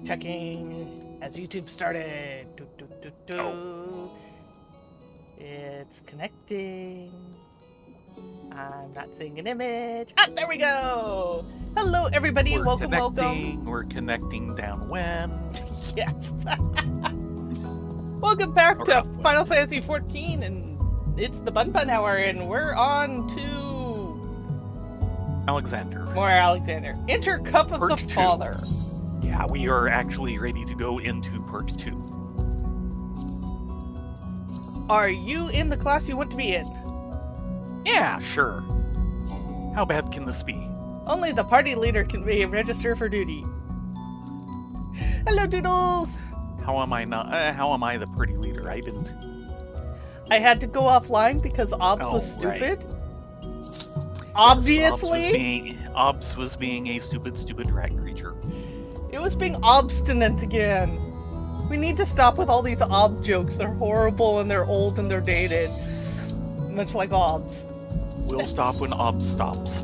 Checking as YouTube started. Oh. It's connecting. I'm not seeing an image. Ah, there we go. Hello, everybody. Welcome. We're connecting downwind. Yes. Welcome back to Final Fantasy XIV, and it's the Bun Bun Hour, and we're on to Alexander. more Alexander. Enter Cup of the Purge 2. Father. Yeah, we are actually ready to go into Purge 2. Are you in the class you want to be in? Yeah, sure. How bad can this be? Only the party leader can be register for duty. Hello, Doodles! How am I the pretty leader? I didn't. I had to go offline because Obs was stupid. Right. Obviously! Obs was being a stupid rat creature. It was being obstinate again. We need to stop with all these Ob jokes. They're horrible and they're old and they're dated. Much like Obs. We'll stop when Obs stops.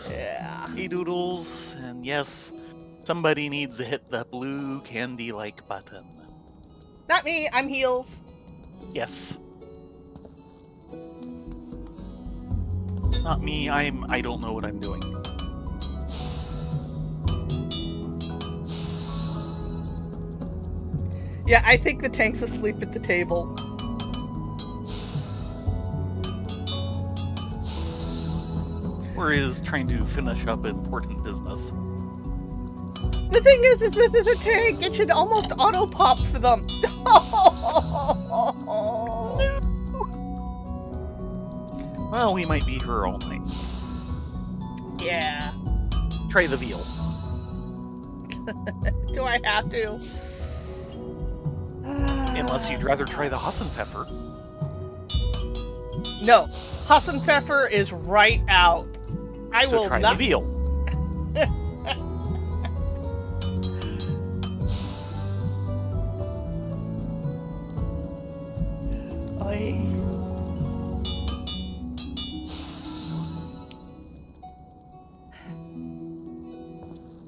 Yeah. Hey Doodles, and yes, somebody needs to hit the blue candy-like button. Not me, I'm Heels. Yes. Not me, I don't know what I'm doing. Yeah, I think the tank's asleep at the table. Or is trying to finish up important business. The thing is this is a tank. It should almost auto-pop for them. Well, we might be here all night. Yeah. Try the veal. Do I have to? Unless you'd rather try the Hassenpfeffer. No. Hassenpfeffer is right out. I so will try not. The veal. Oy.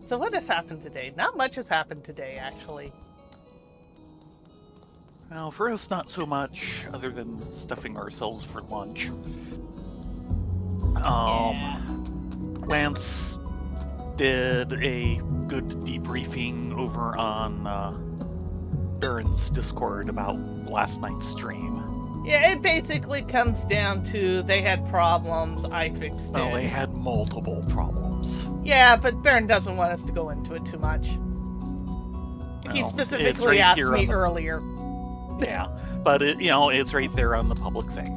So what has happened today? Not much has happened today, actually. Well, for us, not so much, other than stuffing ourselves for lunch. Yeah. Lance did a good debriefing over on Baron's Discord about last night's stream. Yeah, it basically comes down to they had problems, I fixed it. Well, they had multiple problems. Yeah, but Baron doesn't want us to go into it too much. He specifically asked me earlier. Yeah, but it's right there on the public thing.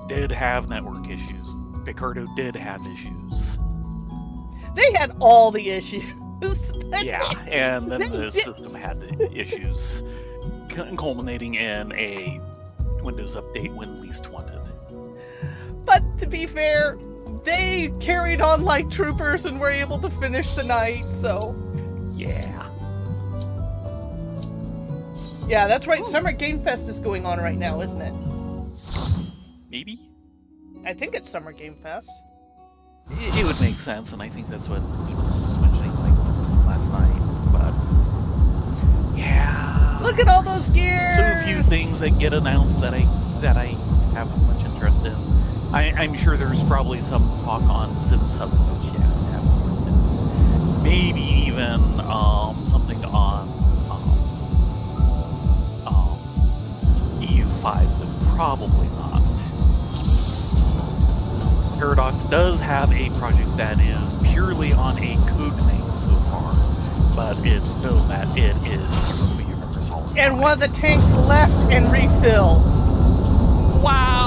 Did have network issues. Picardo did have issues. They had all the issues. Yeah, and then the system had issues, culminating in a Windows update when least wanted. But to be fair, they carried on like troopers and were able to finish the night, so... Yeah. Yeah, that's right. Summer Game Fest is going on right now, isn't it? Maybe? I think it's Summer Game Fest. It would make sense, and I think that's what Doodles was mentioning last night, but... Yeah... Look at all those gears! So few things that get announced that I have much interest in. I'm sure there's probably some talk on Sim 7, which I have interest in. Maybe even something on EU5, but probably not. Paradox does have a project that is purely on a code name so far, but it's known that it is purely universal. And one of the tanks left and refilled. Wow!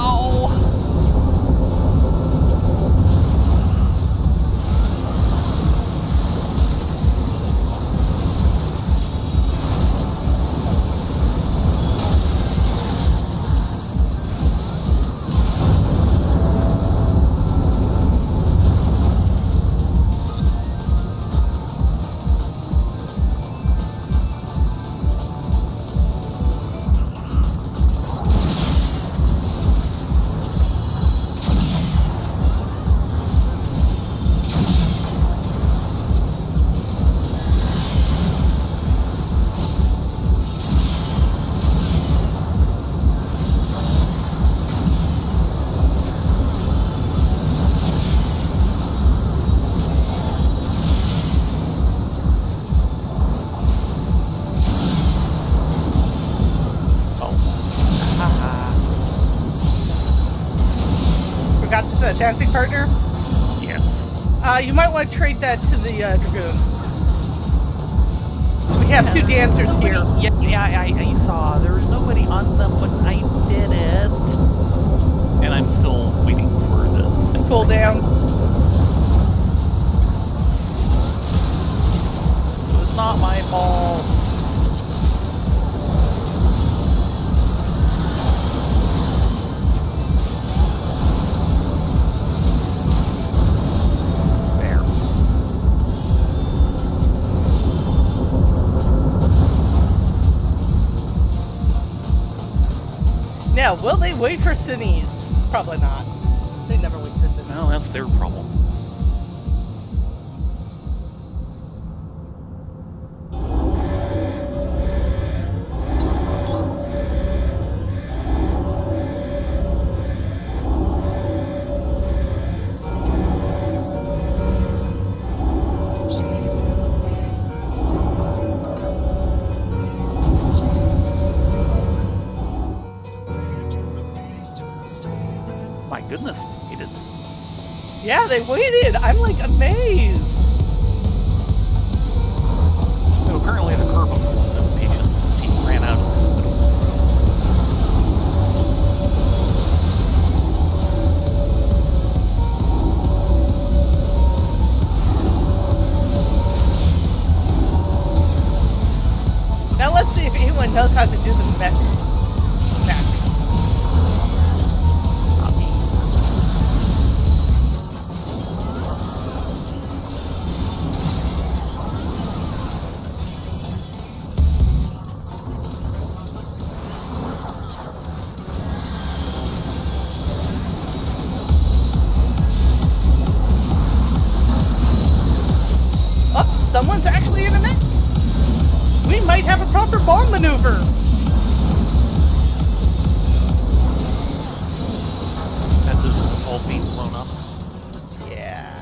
got this dancing partner. Yes. You might want to trade that to the dragoon. We have 2 dancers here. Yeah, I saw. There was nobody on them when I did it. And I'm still waiting for the Cool down. It's not my fault. There. Now, will they wait for Sinise? Probably not. They never wait for Sinise. Well, that's their problem. My goodness, he did. Yeah, they waited. I'm like amazed. So apparently the curve of patience he ran out of the middle. Now let's see if anyone knows how to do the mech. Not me. Oh, someone's actually in a mech. We might have a proper bomb maneuver. That's just all being blown up. Yeah.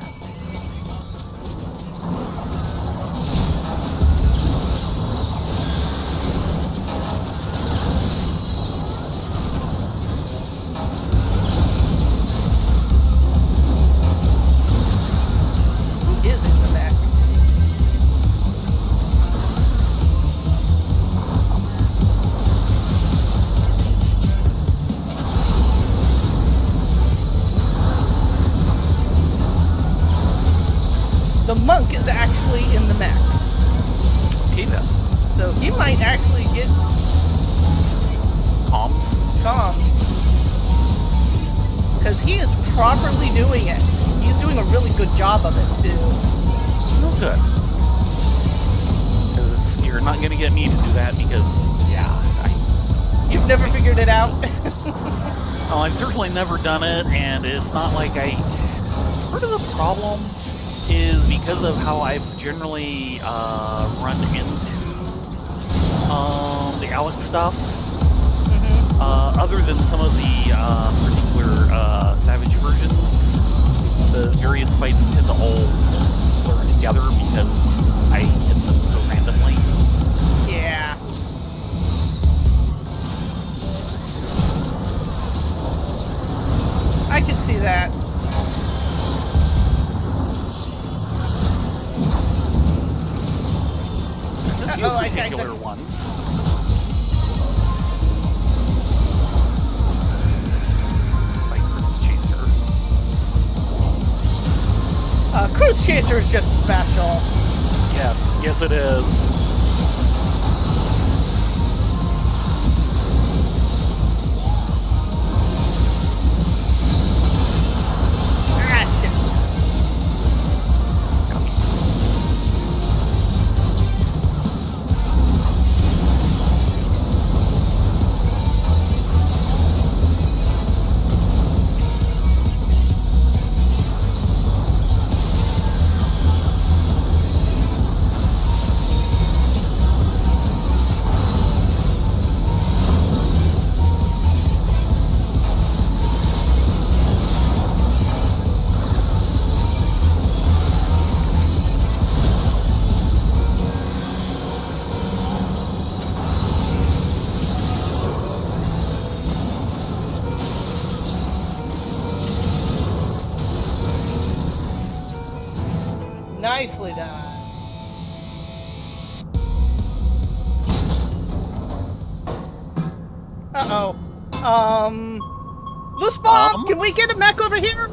Who is in the mech? The monk is actually in the mech. Okay then. So he might actually get Comms. comms. Because he is properly doing it. He's doing a really good job of it, too. Real good. Because you're not going to get me to do that because, yeah, You've never figured it out? well, I've certainly never done it, and it's not like part of the problem is because of how I've generally run into the Alex stuff. Other than some of the particular Savage versions, the various fights tend to all blur together because I hit them so randomly. Yeah. I can see that. Just few particular ones. Like Cruise Chaser. Cruise Chaser is just special. Yes it is. Ah, shit. Nicely done. Uh-oh. Loose bomb! Can we get a mech over here?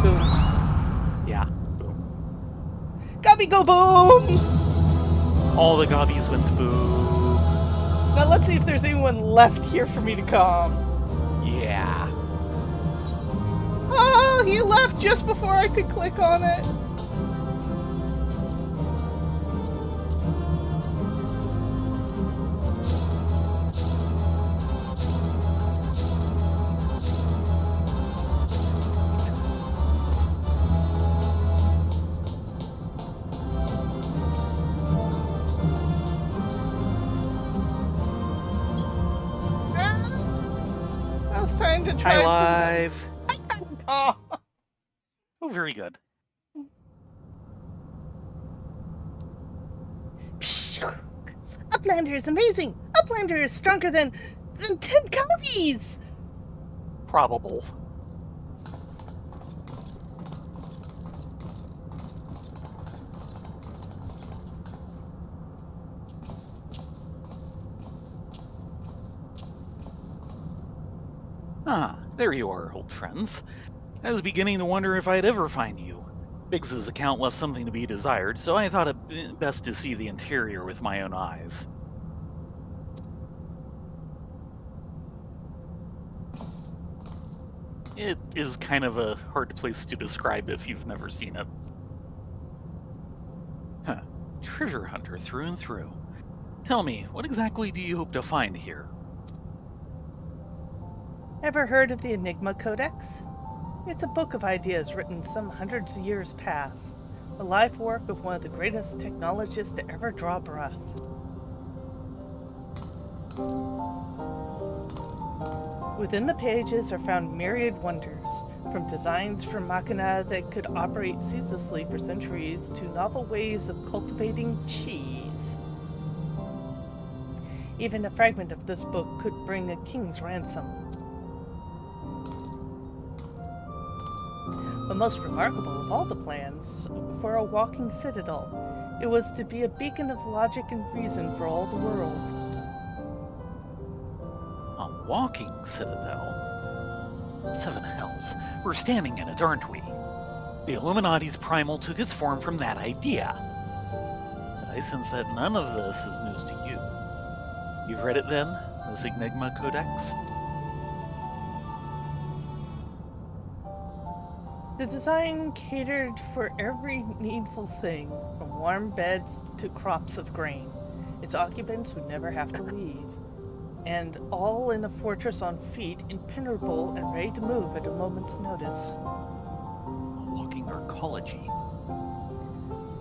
Boom. Yeah. Boom. Gobby go boom! All the gobbies went boom. Now let's see if there's anyone left here for me to come. Yeah. Oh, he left just before I could click on it. I was trying to try. Hi, live. Oh. Oh, very good. Uplander is amazing. Uplander is stronger than 10 copies. Probable. Ah, there you are, old friends. I was beginning to wonder if I'd ever find you. Biggs's account left something to be desired, so I thought it best to see the interior with my own eyes. It is kind of a hard place to describe if you've never seen it. Huh. Treasure hunter through and through. Tell me, what exactly do you hope to find here? Ever heard of the Enigma Codex? It's a book of ideas written some hundreds of years past, the life work of one of the greatest technologists to ever draw breath. Within the pages are found myriad wonders, from designs for machina that could operate ceaselessly for centuries to novel ways of cultivating cheese. Even a fragment of this book could bring a king's ransom. The most remarkable of all the plans for a walking citadel, it was to be a beacon of logic and reason for all the world. A walking citadel? Seven hells, we're standing in it, aren't we? The Illuminati's primal took its form from that idea. But I sense that none of this is news to you. You've read it then, this Enigma Codex? The design catered for every needful thing, from warm beds to crops of grain. Its occupants would never have to leave, and all in a fortress on feet, impenetrable and ready to move at a moment's notice. A walking arcology.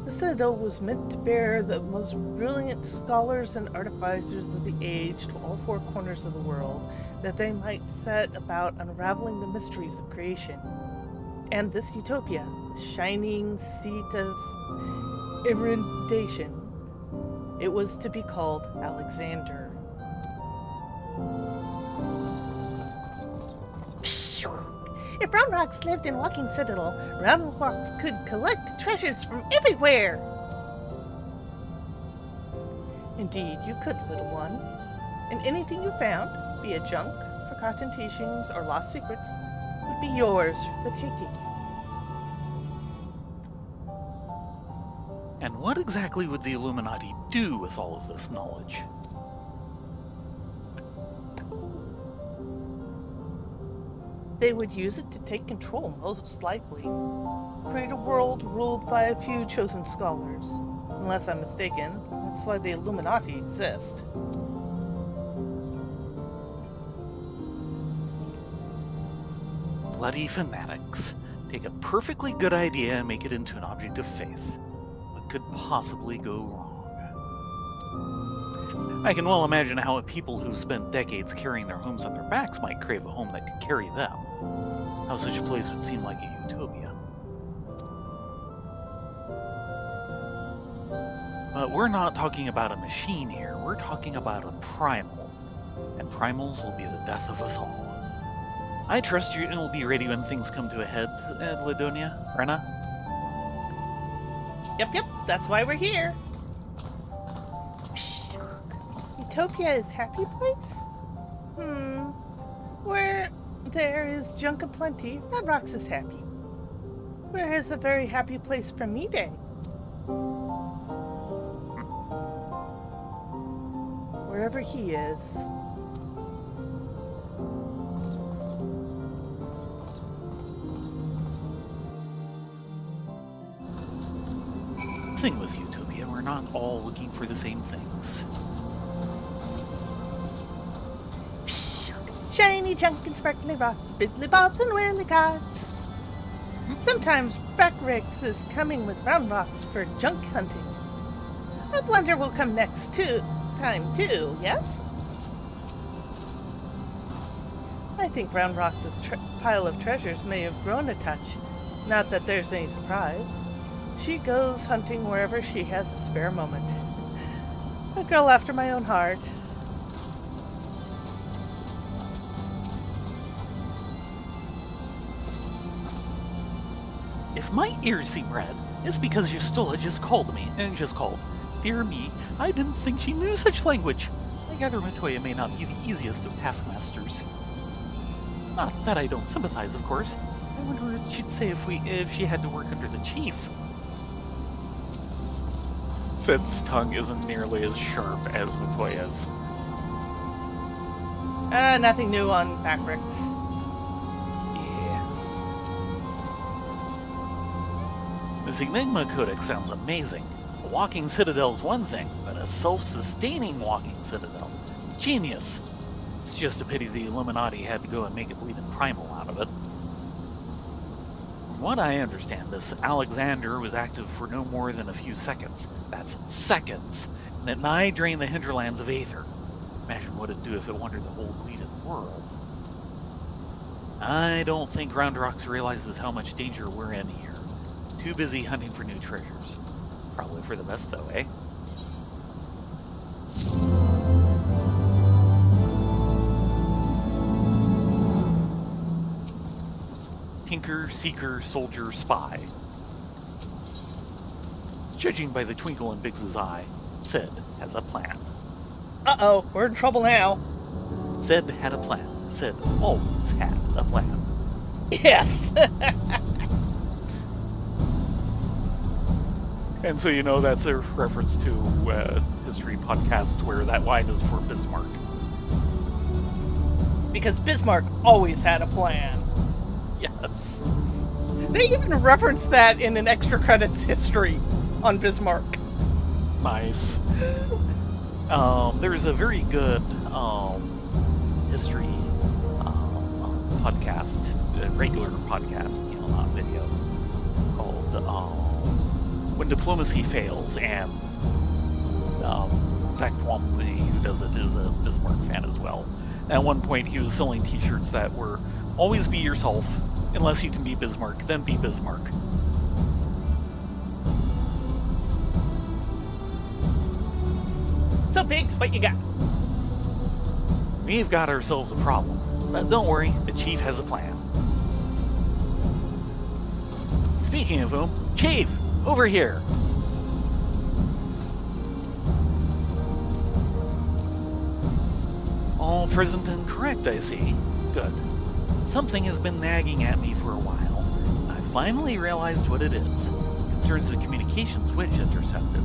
The citadel was meant to bear the most brilliant scholars and artificers of the age to all four corners of the world, that they might set about unraveling the mysteries of creation. And this utopia, the shining seat of irradiation, it was to be called Alexander. If Round Rocks lived in Walking Citadel, Round Rocks could collect treasures from everywhere. Indeed, you could, little one. And anything you found, be it junk, forgotten teachings, or lost secrets, would be yours for the taking. And what exactly would the Illuminati do with all of this knowledge? They would use it to take control, most likely. Create a world ruled by a few chosen scholars. Unless I'm mistaken, that's why the Illuminati exist. Bloody fanatics. Take a perfectly good idea and make it into an object of faith. What could possibly go wrong? I can well imagine how people who've spent decades carrying their homes on their backs might crave a home that could carry them. How such a place would seem like a utopia. But we're not talking about a machine here, we're talking about a primal. And primals will be the death of us all. I trust you'll be ready when things come to a head, Ladonia, Rena? Yep, that's why we're here. Utopia is happy place? Where there is junk aplenty, Red Rocks is happy. Where is a very happy place for me day? Wherever he is. Thing with Utopia, we're not all looking for the same things. Shiny junk and sparkly rots, biddly bobs and whirly carts. Sometimes Brackrix is coming with Round Rocks for junk hunting. A blunder will come next time too, yes? I think Round Rocks' pile of treasures may have grown a touch. Not that there's any surprise. She goes hunting wherever she has a spare moment. A girl after my own heart. If my ears seem red, it's because Justola just called me, and just called. Dear me, I didn't think she knew such language. I gather Matoya may not be the easiest of taskmasters. Not that I don't sympathize, of course. I wonder what she'd say if she had to work under the chief. Sid's tongue isn't nearly as sharp as Matoya's. Nothing new on Brackrix. Yeah. This Enigma Codex sounds amazing. A walking citadel's one thing, but a self-sustaining walking citadel. Genius. It's just a pity the Illuminati had to go and make a bleeding primal out of it. From what I understand, this Alexander was active for no more than a few seconds. That's seconds. And it nigh drained the hinterlands of Aether. Imagine what it'd do if it wandered the whole bleeding world. I don't think Roundrox realizes how much danger we're in here. Too busy hunting for new treasures. Probably for the best though, eh? Tinker, seeker, soldier, spy. Judging by the twinkle in Biggs's eye, Sid has a plan. Uh-oh, we're in trouble now. Sid had a plan. Sid always had a plan. Yes. And so you know that's a reference to a history podcast where that line is for Bismarck. Because Bismarck always had a plan. Yes. They even referenced that in an extra credits history on Bismarck. Nice. There's a very good history podcast, a regular podcast, not video, called When Diplomacy Fails, and Zach Twombly, who does it, is a Bismarck fan as well. At one point, he was selling t-shirts that were, always be yourself, unless you can be Bismarck, then be Bismarck. So, Biggs, what you got? We've got ourselves a problem, but don't worry, the chief has a plan. Speaking of whom, Chief, over here! All present and correct, I see. Good. Something has been nagging at me for a while. I finally realized what it is. It concerns the communication switch intercepted.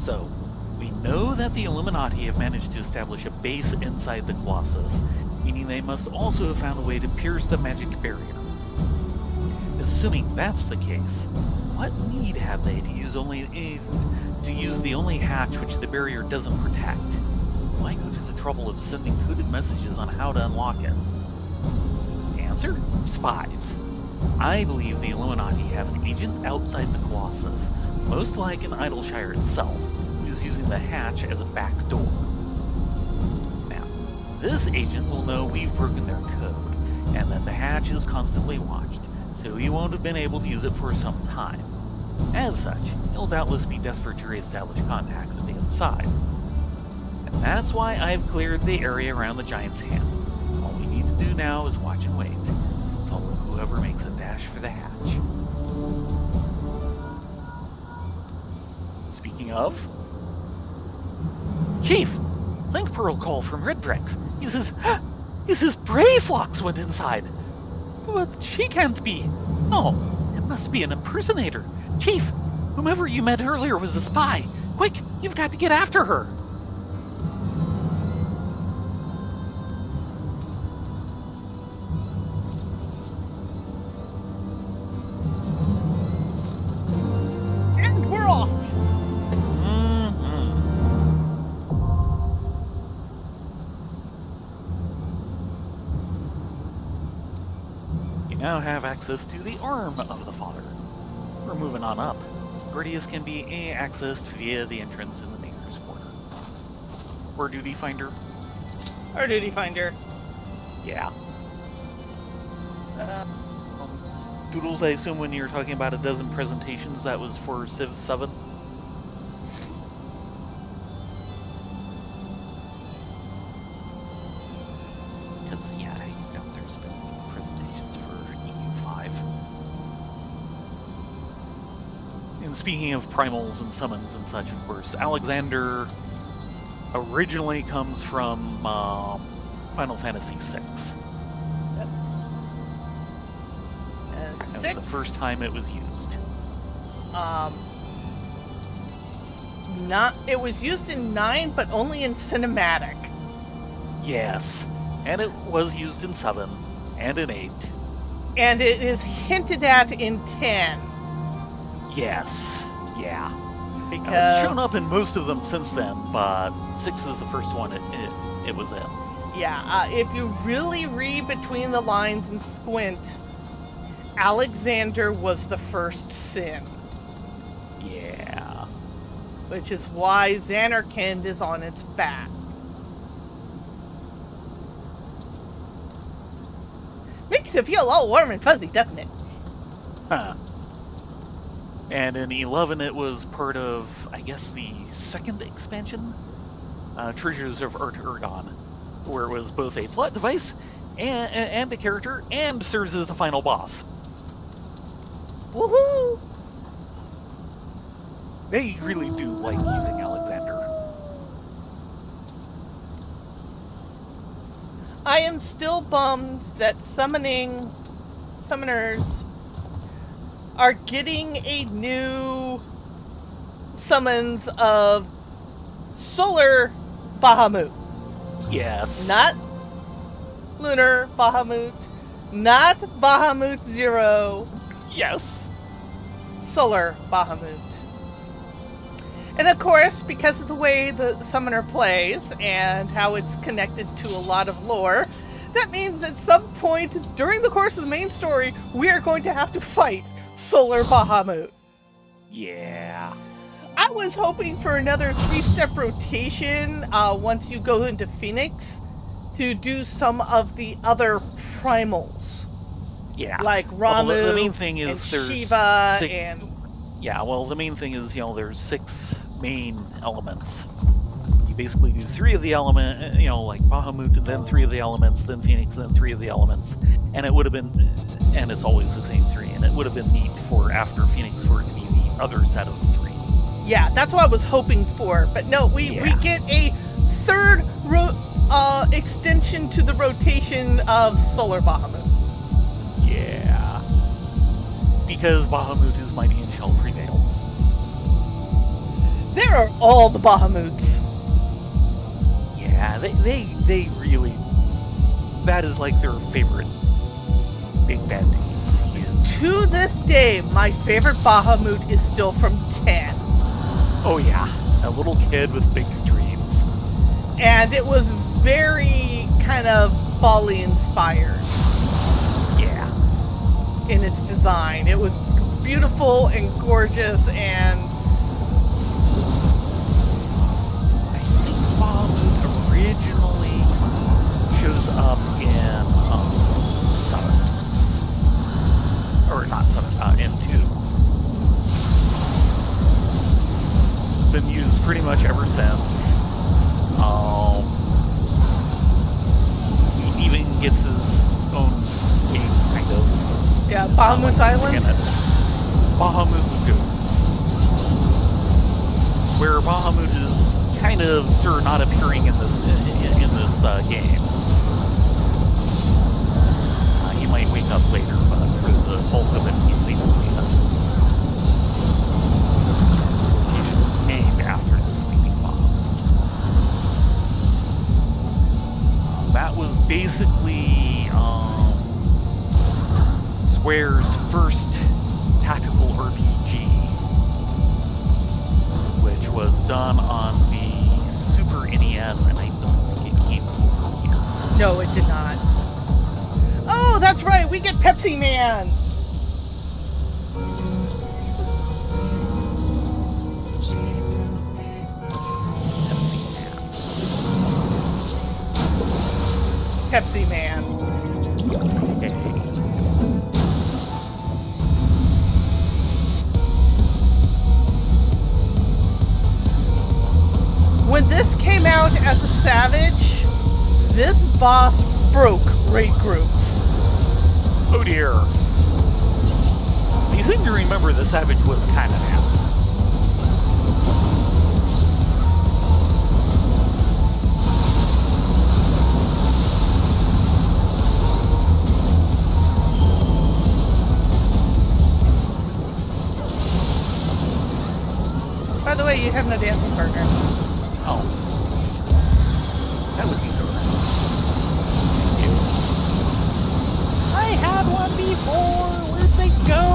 So, we know that the Illuminati have managed to establish a base inside the Colossus, meaning they must also have found a way to pierce the magic barrier. Assuming that's the case, what need have they to use the only hatch which the barrier doesn't protect? Why go to the trouble of sending coded messages on how to unlock it? Answer? Spies. I believe the Illuminati have an agent outside the Colossus, most like in Idleshire itself, who is using the hatch as a back door. Now, this agent will know we've broken their code, and that the hatch is constantly watched, so he won't have been able to use it for some time. As such, he'll doubtless be desperate to re-establish contact with the inside. And that's why I've cleared the area around the Giant's Hand. All we need to do now is watch and wait. Follow whoever makes a dash for the hatch. Speaking of, Chief, Link Pearl call from Redbrex. He says Brayflox went inside. But she can't be. Oh, it must be an impersonator. Chief, whomever you met earlier was a spy. Quick, you've got to get after her. And we're off. You now have access to the arm of the Father. We're moving on up. Gordius can be accessed via the entrance in the Maker's Quarter. Or Duty Finder. Our duty finder. Yeah. Doodles, I assume when you're talking about a dozen presentations, that was for Civ 7? Because, yeah, I doubt there's been presentations for EU5. And speaking of primals and summons and such, of course, Alexander originally comes from Final Fantasy VI. And That six. was the first time it was used. It was used in 9, but only in cinematic. Yes, and it was used in 7 and in 8. And it is hinted at in 10. Yes, yeah. Because It's shown up in most of them since then, but 6 is the first one it was in. Yeah, if you really read between the lines and squint, Alexander was the first sin. Yeah. Which is why Xanarkand is on its back. Makes you feel all warm and fuzzy, doesn't it? Huh. And in 11 it was part of, I guess, the second expansion? Treasures of Ergon, where it was both a plot device and a character, and serves as the final boss. Woohoo! They really do like using Alexander. I am still bummed that summoners are getting a new summons of Solar Bahamut. Yes. Not Lunar Bahamut, not Bahamut Zero, Yes. Solar Bahamut. And of course, because of the way the summoner plays and how it's connected to a lot of lore, that means at some point during the course of the main story, we are going to have to fight Solar Bahamut. Yeah. I was hoping for another 3-step rotation once you go into Phoenix to do some of the other primals. Yeah. Like Well, Ramu the main thing is and there's Shiva 6, and... Yeah, well, the main thing is, there's 6 main elements. You basically do 3 of the element, like Bahamut, and then 3 of the elements, then Phoenix, then 3 of the elements. And it would have been, and it's always the same 3, and it would have been neat for after Phoenix for it to be the other set of 3. Yeah, that's what I was hoping for. But no, we get a third extension to the rotation of Solar Bahamut. Yeah. Because Bahamut is mighty and shall prevail. There are all the Bahamuts. Yeah, they really... That is like their favorite big bad thing. To this day, my favorite Bahamut is still from 10. Oh yeah, a little kid with big dreams. And it was very kind of Bali inspired. Yeah. In its design. It was beautiful and gorgeous, and I think Bahamut originally shows up in 7. Or not 7, in 2. Been used pretty much ever since. He even gets his own game, kind of. yeah, Bahamut's Island. Bahamut was good. Where Bahamut is kind of sort of not appearing in this game. He might wake up later, but for the bulk of it, he's sleeping. Named after the sleeping Bahamut. That was basically Square's first tactical RPG, which was done on the Super NES, and I don't think it came over here. No, it did not. Oh, that's right. We get Pepsi Man. Pepsi Man. Okay. When this came out as a Savage, this boss broke raid groups. Oh dear. You seem to remember the Savage was kind of nasty. By the way, you have no dancing partner. Oh. That would be good. I had one before! Where'd they go?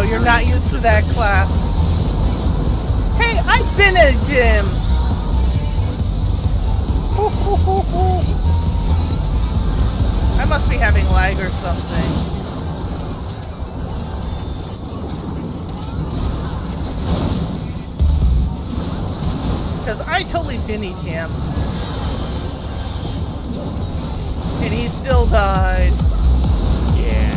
You're not used to that class. Hey, I've been at a gym. I must be having lag or something. Because I totally binnied him. And he still died. Yeah.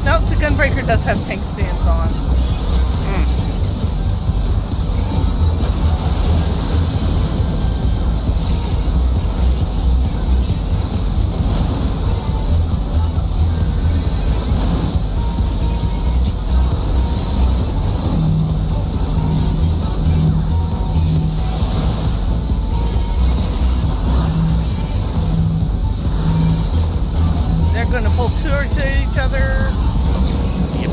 Nope, the Gunbreaker does have tank stance on. They're gonna pull towards each other. Yep.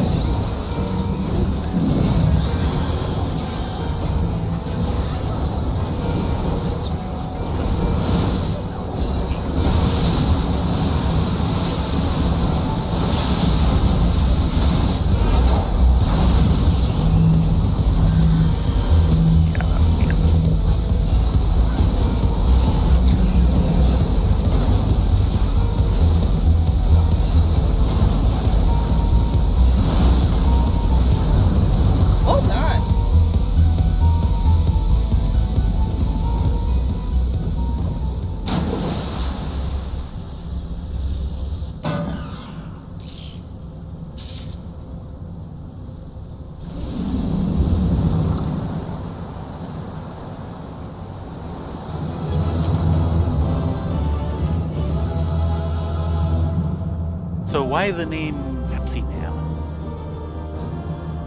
So why the name Pepsi Man?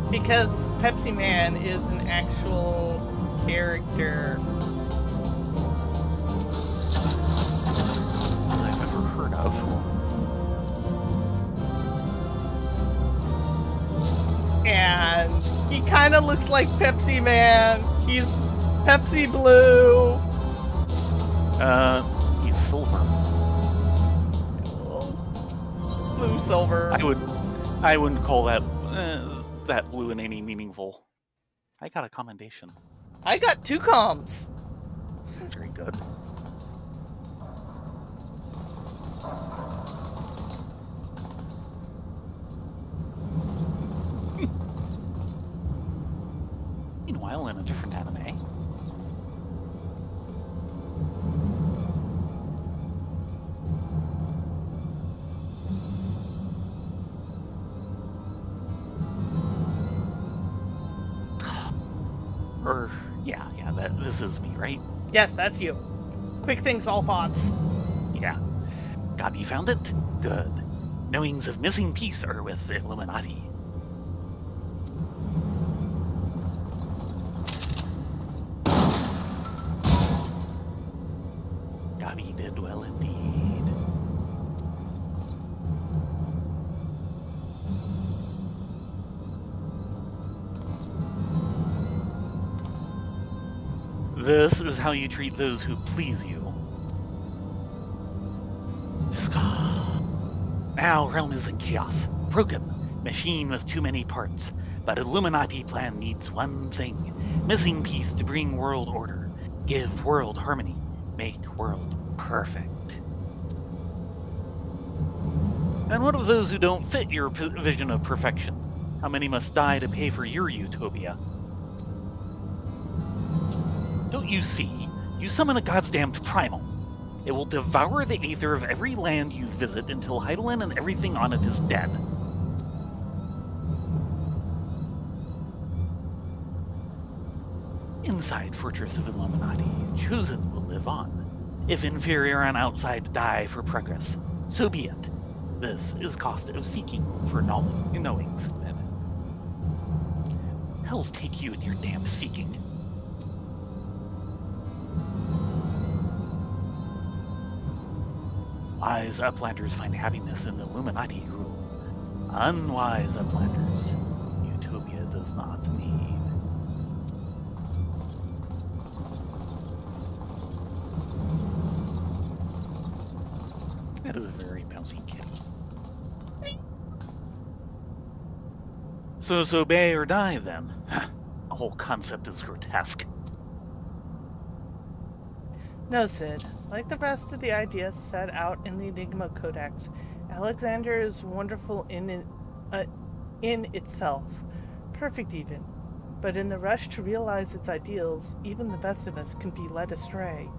Because Pepsi Man is an actual character. I've never heard of. And he kind of looks like Pepsi Man. He's Pepsi Blue. He's silver. Blue silver. I wouldn't call that that blue in any meaningful. I got a commendation. I got 2 comms. Very good. Meanwhile, in a different anime. This is me, right? Yes, that's you. Quick things, all pots. Yeah. Gabi found it? Good. Knowings of missing piece are with Illuminati. Gabi did well indeed. This is how you treat those who please you. Now realm is in chaos. Broken. Machine with too many parts. But Illuminati plan needs one thing. Missing piece to bring world order. Give world harmony. Make world perfect. And what of those who don't fit your vision of perfection? How many must die to pay for your utopia? Don't you see? You summon a goddamned primal. It will devour the aether of every land you visit until Heidelin and everything on it is dead. Inside Fortress of Illuminati, chosen will live on. If inferior and outside die for progress, so be it. This is cost of seeking for knowings. Hells take you and your damn seeking. Wise uplanders find happiness in Illuminati rule. Unwise uplanders, utopia does not need. That is a very bouncy kitty. So obey or die then. The whole concept is grotesque. No, Sid. Like the rest of the ideas set out in the Enigma Codex, Alexander is wonderful in itself. Perfect even. But in the rush to realize its ideals, even the best of us can be led astray.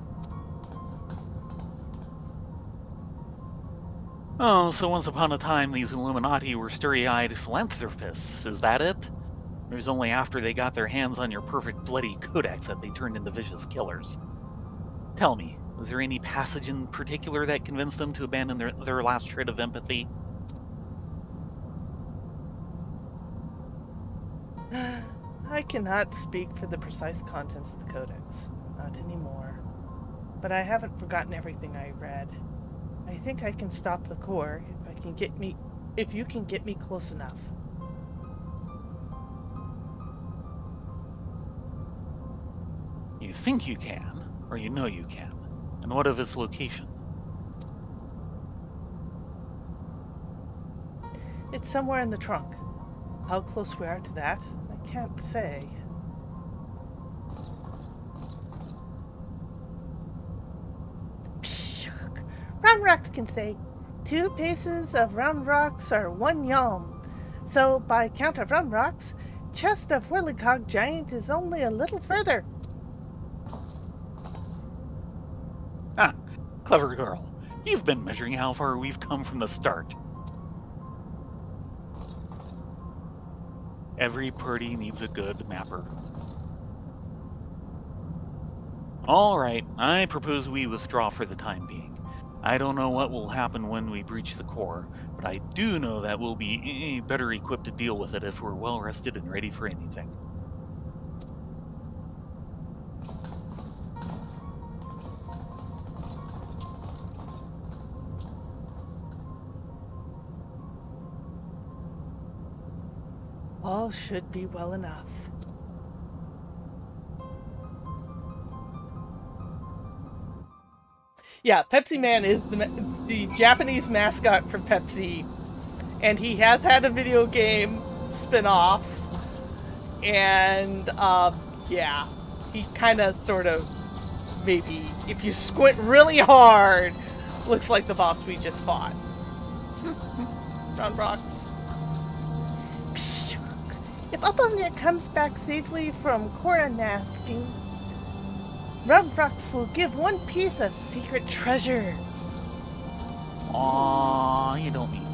Oh, so once upon a time these Illuminati were starry-eyed philanthropists, is that it? It was only after they got their hands on your perfect bloody codex that they turned into vicious killers. Tell me, was there any passage in particular that convinced them to abandon their last shred of empathy? I cannot speak for the precise contents of the Codex. Not anymore. But I haven't forgotten everything I read. I think I can stop the core if you can get me close enough. You think you can, or you know you can. And what of its location? It's somewhere in the trunk. How close we are to that, I can't say. Pshuk. Round rocks can say, 2 paces of round rocks are 1 yalm. So, by count of round rocks, chest of whirlicog giant is only a little further. Ah, clever girl. You've been measuring how far we've come from the start. Every party needs a good mapper. All right, I propose we withdraw for the time being. I don't know what will happen when we breach the core, but I do know that we'll be better equipped to deal with it if we're well rested and ready for anything. All should be well enough. Yeah, Pepsi Man is the Japanese mascot for Pepsi, and he has had a video game spin-off, and yeah, he kind of sort of, maybe, if you squint really hard, looks like the boss we just fought. Round rocks. If Upalnir comes back safely from Koronasking, Rumfrox will give one piece of secret treasure. Aww, you don't need to.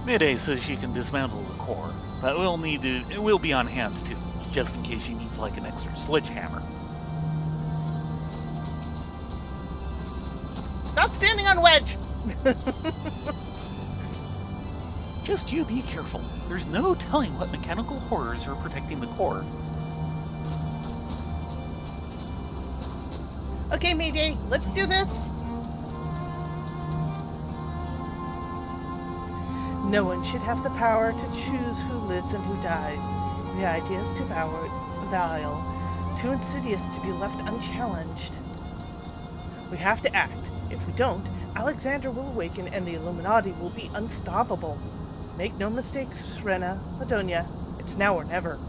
Midday says she can dismantle the core, but we'll be on hand too, just in case she needs like an extra sledgehammer. Stop standing on Wedge! Just you be careful. There's no telling what mechanical horrors are protecting the core. Okay, Mayday, let's do this. No one should have the power to choose who lives and who dies. The idea is too vile, too insidious to be left unchallenged. We have to act. If we don't, Alexander will awaken and the Illuminati will be unstoppable. Make no mistakes, Rena, Ladonia. It's now or never.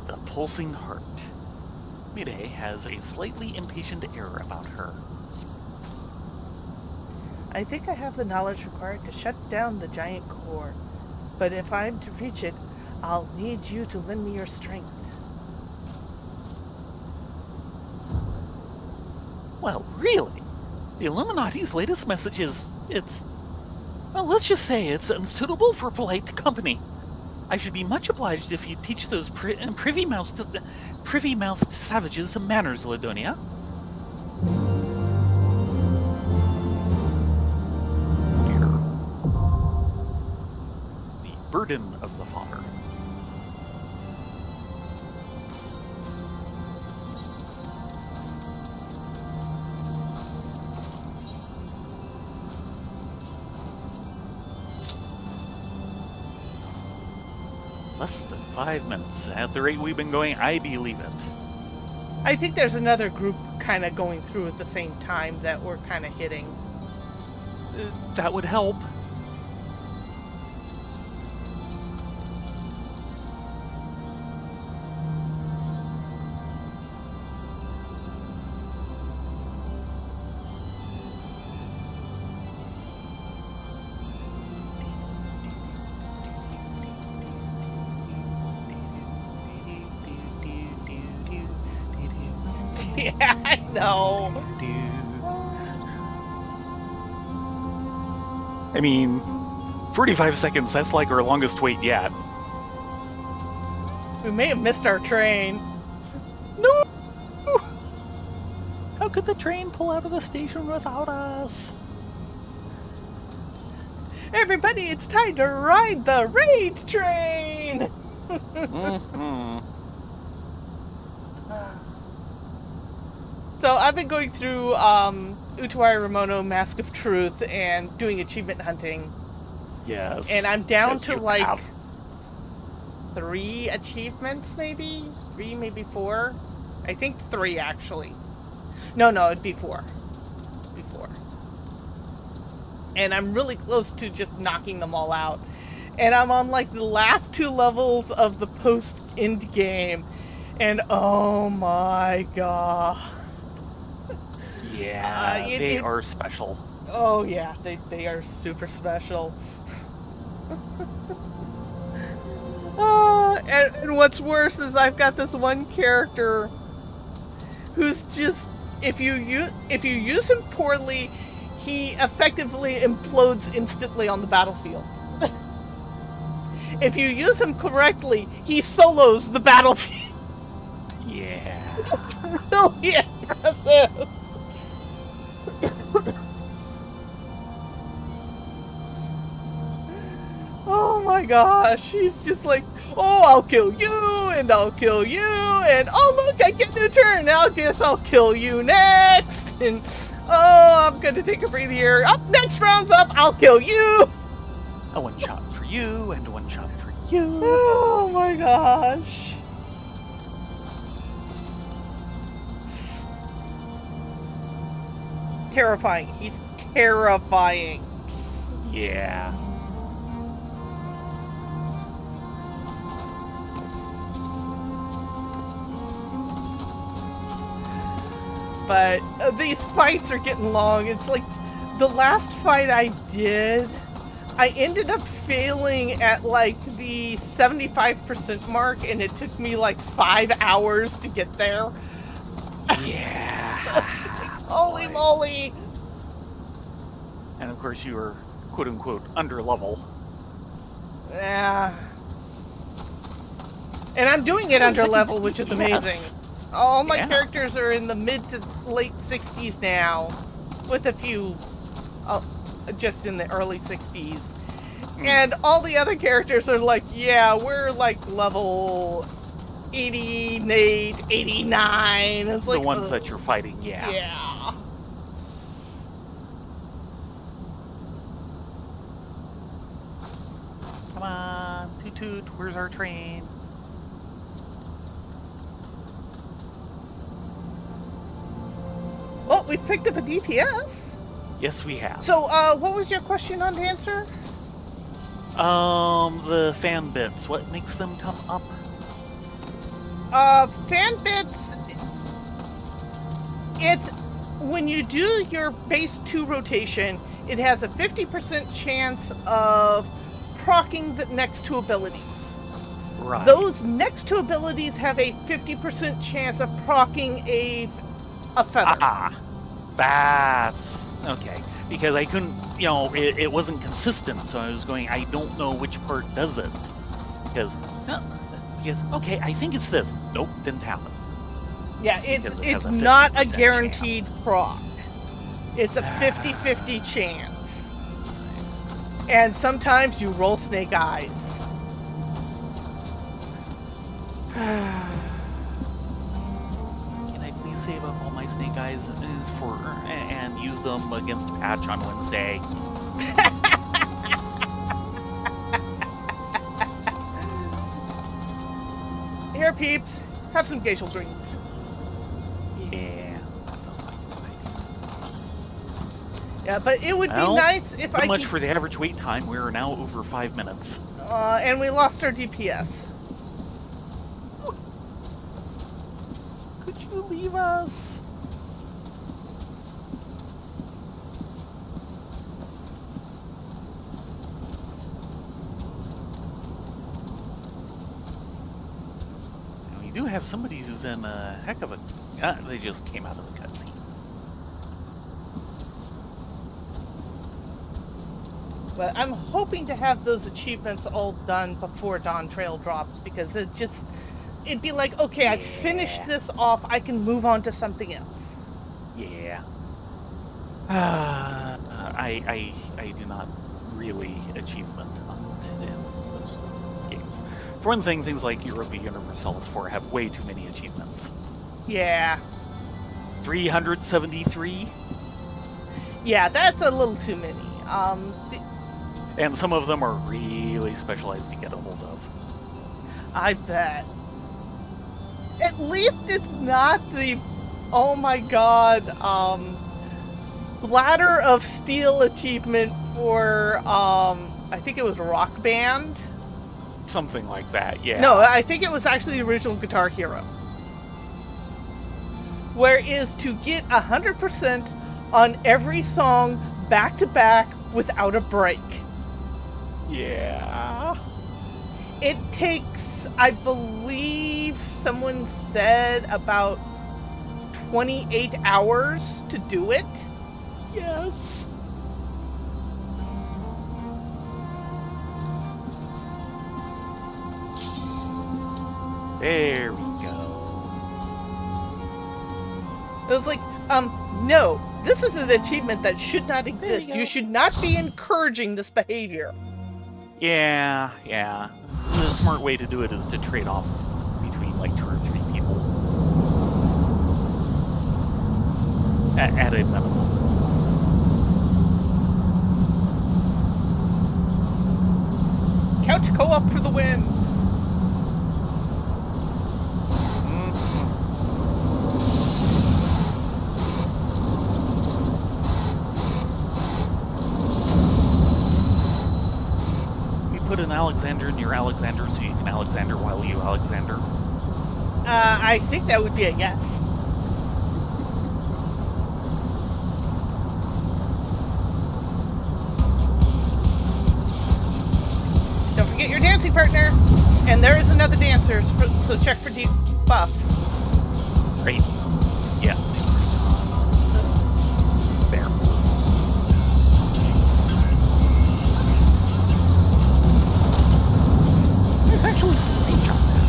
The pulsing heart. Midday has a slightly impatient air about her. I think I have the knowledge required to shut down the giant core. But if I'm to reach it, I'll need you to lend me your strength. Well, really? The Illuminati's latest message is, well, let's just say it's unsuitable for polite company. I should be much obliged if you teach those privy-mouthed savages some manners, Ladonia. Here. The burden of the father. Less than 5 minutes. At the rate we've been going, I believe it. I think there's another group kind of going through at the same time that we're kind of hitting. That would help. Yeah, I know. I mean, 45 seconds, that's like our longest wait yet. We may have missed our train. No! How could the train pull out of the station without us? Everybody, it's time to ride the raid train! Mm-hmm. So I've been going through Utawai Ramono Mask of Truth and doing achievement hunting. Yes. And I'm down Yes, to you like have. 3 achievements, maybe? 3, maybe 4? I think 3, actually. No, it'd be 4. And I'm really close to just knocking them all out. And I'm on like the last 2 levels of the post-end game. And oh my god. Yeah, they are special. Oh yeah, they are super special. And what's worse is I've got this one character who's just, if you use him poorly, he effectively implodes instantly on the battlefield. If you use him correctly, he solos the battlefield. Yeah. Really impressive. Oh my gosh, he's just like, oh, I'll kill you, and I'll kill you, and oh look, I get a new turn, now I guess I'll kill you next, and oh, I'm gonna take a breather here, up, next round's up, I'll kill you! A one shot for you, and a one shot for you. Oh my gosh. Terrifying, he's terrifying. Yeah. But these fights are getting long. It's like the last fight I did, I ended up failing at like the 75% mark, and it took me like 5 hours to get there. Yeah. Like, holy moly. And of course you were quote unquote under level. Yeah. And I'm doing it under level, which is amazing. All my characters are in the mid to late 60s now, with a few just in the early 60s. And all the other characters are like, yeah, we're like level 88, 89. It's like the ones that you're fighting, yeah. Yeah. Come on, toot toot, where's our train? Well, we've picked up a DPS. Yes, we have. So, what was your question on the answer? The fan bits. What makes them come up? Fan bits. It's when you do your base 2 rotation, it has a 50% chance of proccing the next 2 abilities. Right. Those next 2 abilities have a 50% chance of proccing a feather. Ah, that's okay. Because I couldn't, it wasn't consistent, so I was going, I don't know which part does it. Because, okay, I think it's this. Nope, didn't happen. Yeah, it's not a guaranteed proc. It's a 50-50 chance. And sometimes you roll snake eyes. Can I please save up all my snake eyes and use them against Patch on Wednesday? Here, peeps, have some geisha greens. Yeah. Yeah, but it would be nice if I could... So much for the average wait time. We're now over 5 minutes. And we lost our DPS. Could you leave us? We do have somebody who's in a heck of a... they just came out of the cutscene. But I'm hoping to have those achievements all done before Dawn Trail drops, because it'd be like, okay, I've finished this off, I can move on to something else. Yeah. I do not really achievement hunt in those games. For one thing, things like Europa Universalis 4 have way too many achievements. Yeah. 373? Yeah, that's a little too many. And some of them are really specialized to get a hold of. I bet. At least it's not the, oh my god, Bladder of Steel achievement for, I think it was Rock Band? Something like that, yeah. No, I think it was actually the original Guitar Hero. Whereas to get 100% on every song back to back without a break. Yeah. It takes, I believe someone said, about 28 hours to do it. Yes. There we go. It was like, no, this is an achievement that should not exist. You should not be encouraging this behavior. Yeah. The smart way to do it is to trade off between like 2 or 3 people at a minimum. Couch co-op for the win. Put an Alexander in your Alexander so you can Alexander while you Alexander? I think that would be a yes. Don't forget your dancing partner. And there is another dancer, so check for debuffs. Great. Yeah. There. There's actually some range on that.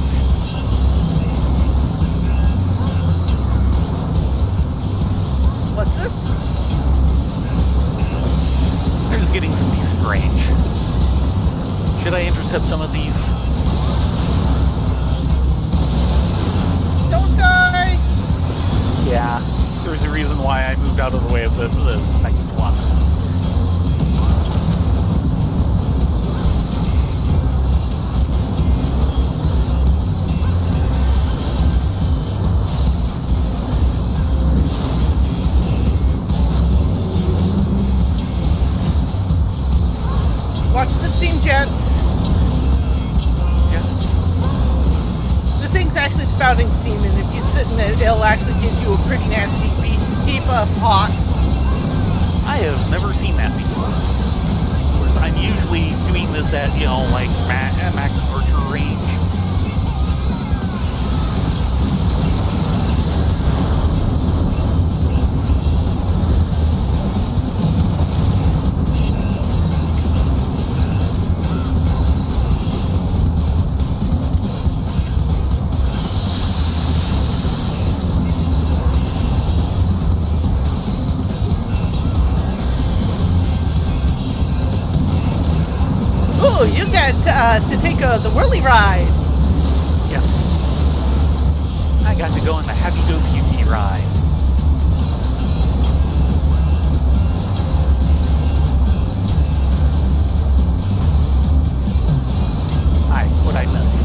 What's this? There's getting some decent range. Should I intercept some of these? Don't die! Yeah. There's a reason why I moved out of the way of the second one. Watch the steam jets. Yes. The thing's actually spouting steam, and if you sit in it, it'll actually give you a pretty nasty debuff hot. I have never seen that before. Of course, I'm usually doing this at, like max archer range. Ooh, you got to take the whirly ride. Yes. I got to go on the Happy Go Beauty ride. Hi, what'd I miss?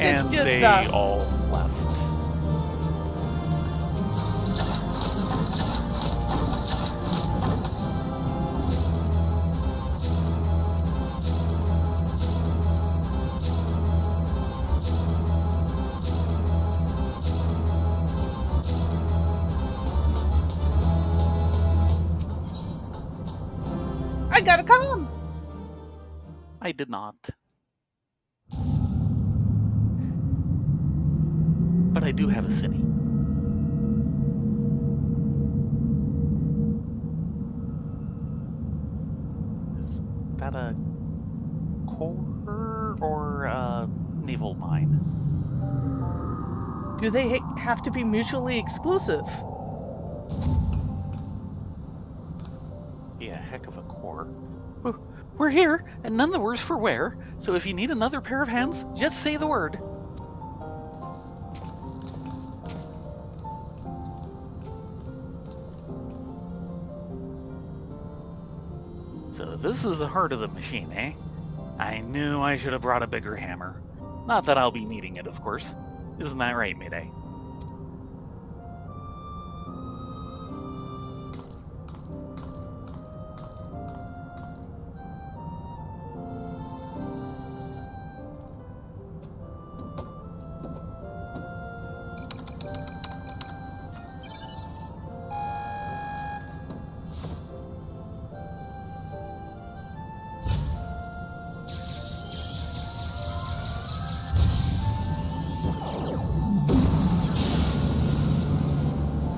And it's just they us. all left. I gotta come. I did not. But I do have a city. Is that a core or a naval mine? Do they have to be mutually exclusive? Be a heck of a core. We're here, and none the worse for wear, so if you need another pair of hands, just say the word. So this is the heart of the machine, eh? I knew I should have brought a bigger hammer. Not that I'll be needing it, of course. Isn't that right, Mayday?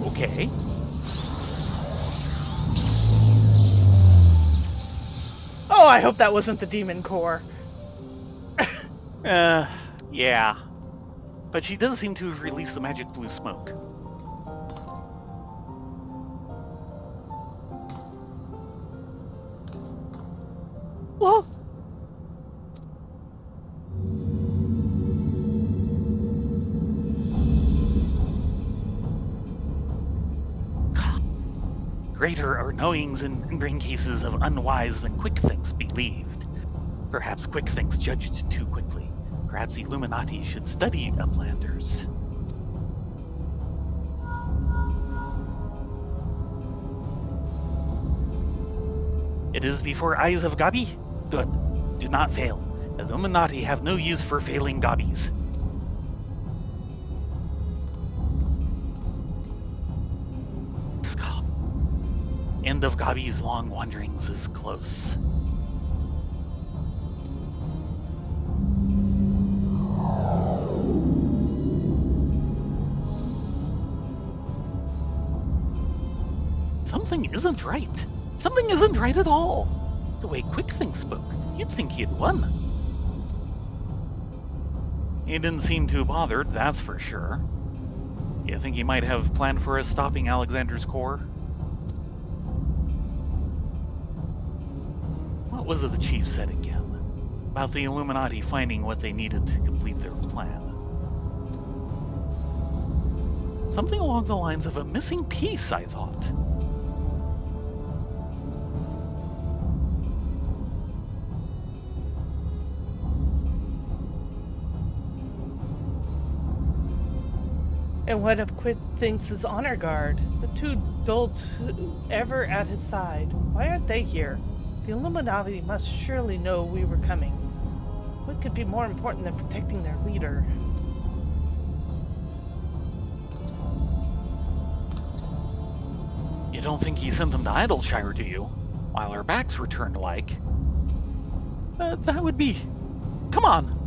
Okay. Oh, I hope that wasn't the demon core. Yeah. But she does seem to have released the magic blue smoke. Whoa! Greater are knowings in brain cases of unwise than quick things believed. Perhaps quick things judged too quickly. Perhaps Illuminati should study Uplanders. It is before eyes of Gabi? Good. Do not fail. Illuminati have no use for failing Gabis. End of Gabi's long wanderings is close. Something isn't right. Something isn't right at all. The way Quick Thing spoke, you'd think he'd won. He didn't seem too bothered, that's for sure. You think he might have planned for us stopping Alexander's core? What was it the chief said again? About the Illuminati finding what they needed to complete their plan. Something along the lines of a missing piece, I thought. And what if Quid thinks is honor guard? The two dolts ever at his side. Why aren't they here? The Illuminati must surely know we were coming. What could be more important than protecting their leader? You don't think he sent them to Idleshire, do you? While our backs were turned like? That would be... Come on!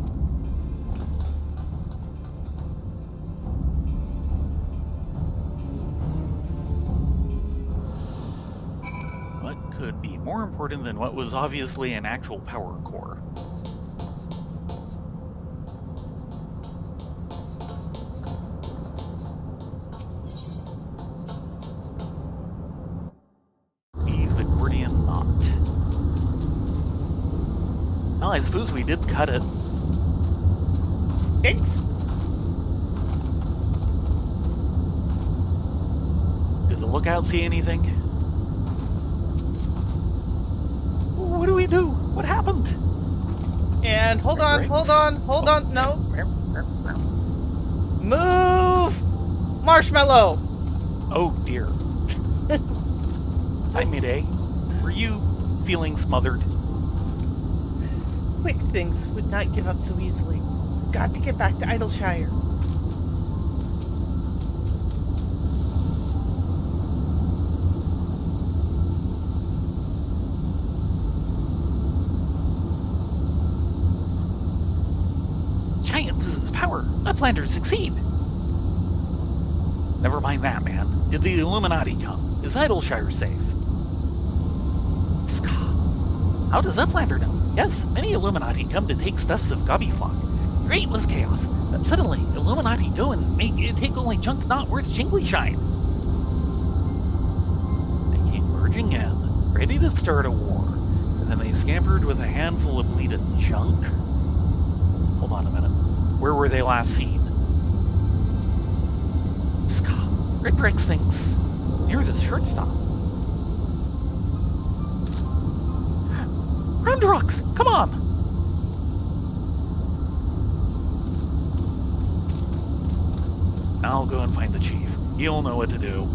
What could be more important than what was obviously an actual power core? Well, I suppose we did cut it. Thanks. Did the lookout see anything? What do? What happened? And hold on. No. marshmallow! Oh dear. Hi, Midday. Were you feeling smothered? Quick things would not give up so easily. Got to get back to Idleshire. Giant loses power. Uplanders succeed. Never mind that, man. Did the Illuminati come? Is Idleshire safe? Psca. How does Uplander know? Yes, many Illuminati come to take stuffs of Gobbyflock. Great was chaos. But suddenly, Illuminati go and take only junk not worth jingly shine. They came merging in, ready to start a war. And then they scampered with a handful of bleeded junk. Hold on a minute. Where were they last seen? Red Bricks things near the shortstop. Round rocks, come on! I'll go and find the chief. He'll know what to do.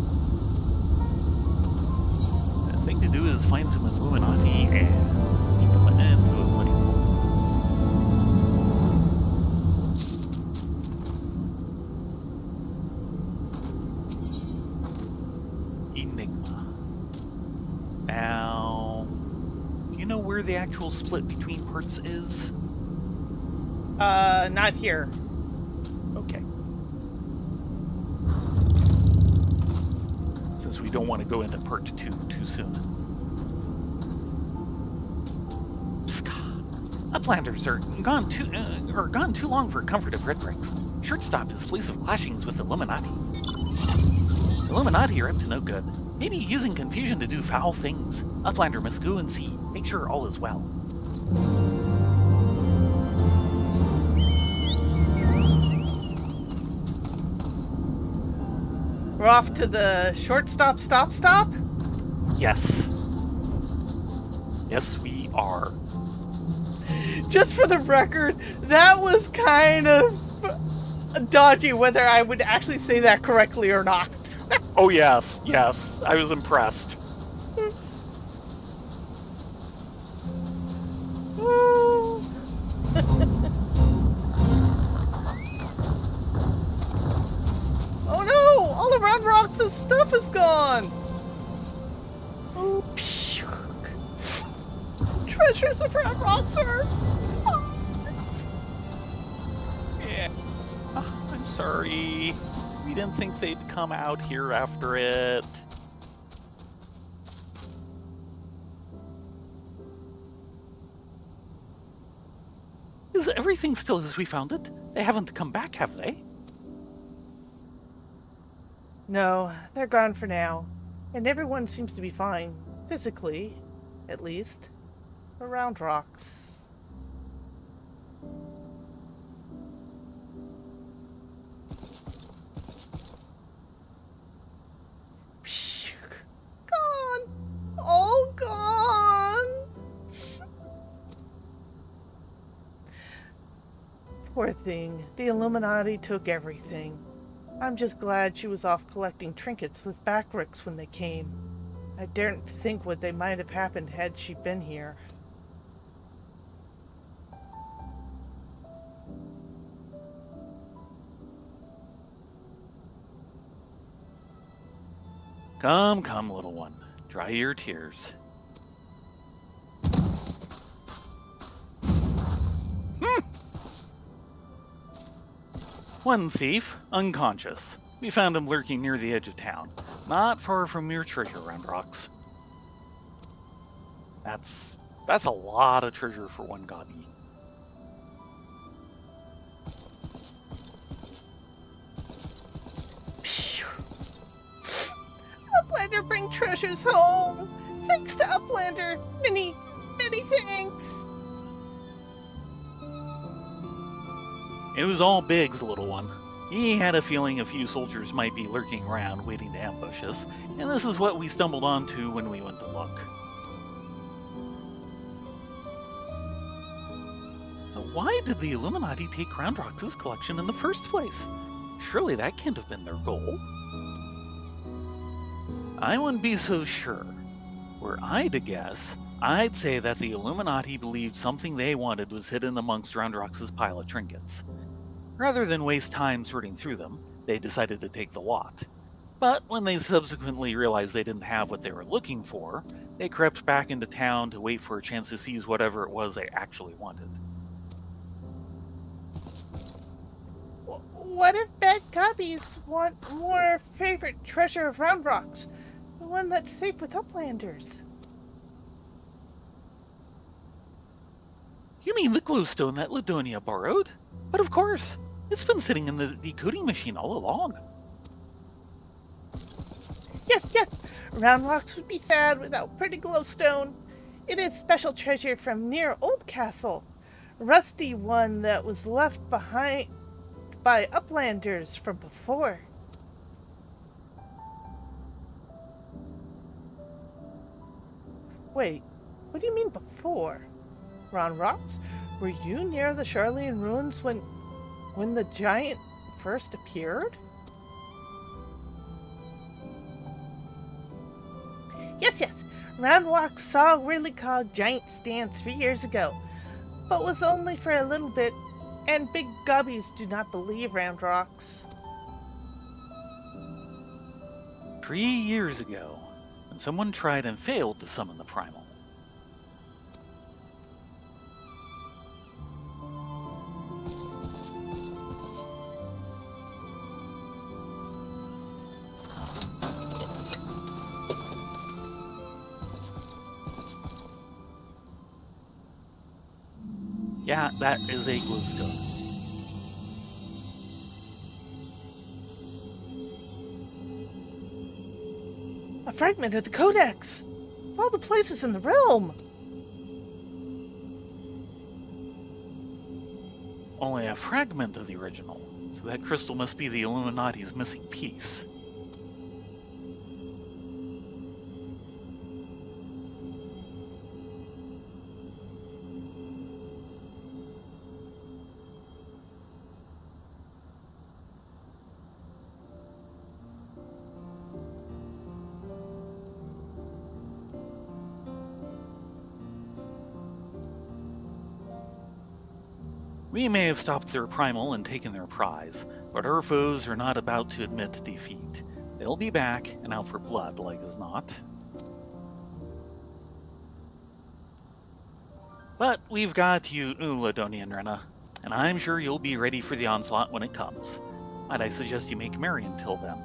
The thing to do is find some Illuminati and put it into a bloody hole. Enigma. Now, do you know where the actual split between parts is? Not here. Okay. Since we don't want to go into part 2 too soon. Uplanders are gone too long for comfort of Red Bricks. Shortstop is place of clashings with Illuminati. Illuminati are up to no good. Maybe using confusion to do foul things. Uplander must go and see. Make sure all is well. We're off to the shortstop stop? Yes. Yes, we are. Just for the record, that was kind of dodgy whether I would actually say that correctly or not. Oh, yes. I was impressed. Oh no! All around Rox's stuff is gone! Treasures of Red Roxer! Yeah. I'm sorry. We didn't think they'd come out here after it. Is everything still as we found it? They haven't come back, have they? No, they're gone for now. And everyone seems to be fine. Physically, at least. Around rocks. Gone! All gone! Poor thing. The Illuminati took everything. I'm just glad she was off collecting trinkets with Backricks when they came. I daren't think what they might have happened had she been here. Come, little one. Dry your tears. One thief, unconscious. We found him lurking near the edge of town, not far from your treasure round rocks. That's a lot of treasure for one gobby. Uplander bring treasures home! Thanks to Uplander! Many, many thanks! It was all Biggs, little one. He had a feeling a few soldiers might be lurking around waiting to ambush us, and this is what we stumbled onto when we went to look. But why did the Illuminati take Round Rox's collection in the first place? Surely that can't have been their goal. I wouldn't be so sure. Were I to guess, I'd say that the Illuminati believed something they wanted was hidden amongst Roundrox's pile of trinkets. Rather than waste time sorting through them, they decided to take the lot. But when they subsequently realized they didn't have what they were looking for, they crept back into town to wait for a chance to seize whatever it was they actually wanted. What if bad copies want more favorite treasure of Round Rocks? The one that's safe with Uplanders? You mean the glowstone that Ladonia borrowed? But of course, it's been sitting in the decoding machine all along. Yes. Round Rocks would be sad without pretty glowstone. It is special treasure from near Old Castle. Rusty one that was left behind by Uplanders from before. Wait, what do you mean before? Round Rocks? Were you near the Charlian ruins when the giant first appeared? Yes. Round Rocks saw Whirlycog giant stand 3 years ago, but was only for a little bit, and big gubbies do not believe Round Rocks. 3 years ago, when someone tried and failed to summon the primal. Yeah, that is a glowstone. A fragment of the Codex! Of all the places in the realm! Only a fragment of the original, so that crystal must be the Illuminati's missing piece. We may have stopped their primal and taken their prize, but our foes are not about to admit defeat. They'll be back and out for blood, like as not. But we've got you, Ladonia and Rena, and I'm sure you'll be ready for the onslaught when it comes. Might I suggest you make merry until then?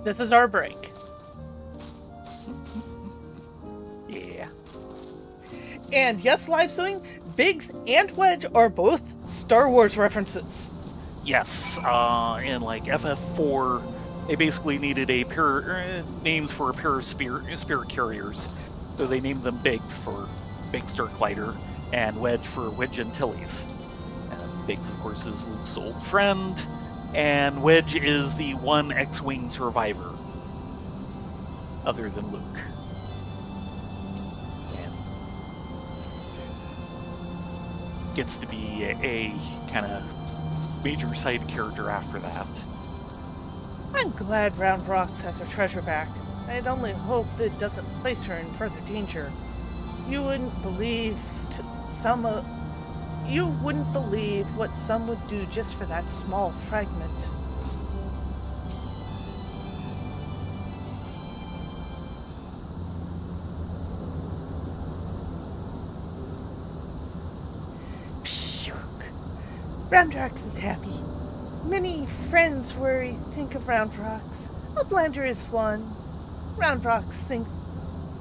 This is our break. Yeah. And yes, live suing, Biggs and Wedge are both Star Wars references. Yes, in like FF4, they basically needed a pair names for a pair of spirit carriers, so they named them Biggs for Biggs Darklighter and Wedge for Wedge Antilles. And Biggs, of course, is Luke's old friend, and Wedge is the one X-Wing survivor, other than Luke. Gets to be a kind of major side character after that. I'm glad Round Rocks has her treasure back. I'd only hope that it doesn't place her in further danger. You wouldn't believe what some would do just for that small fragment. Round Rocks is happy. Many friends worry think of Round Rocks. Uplander is one. Round Rocks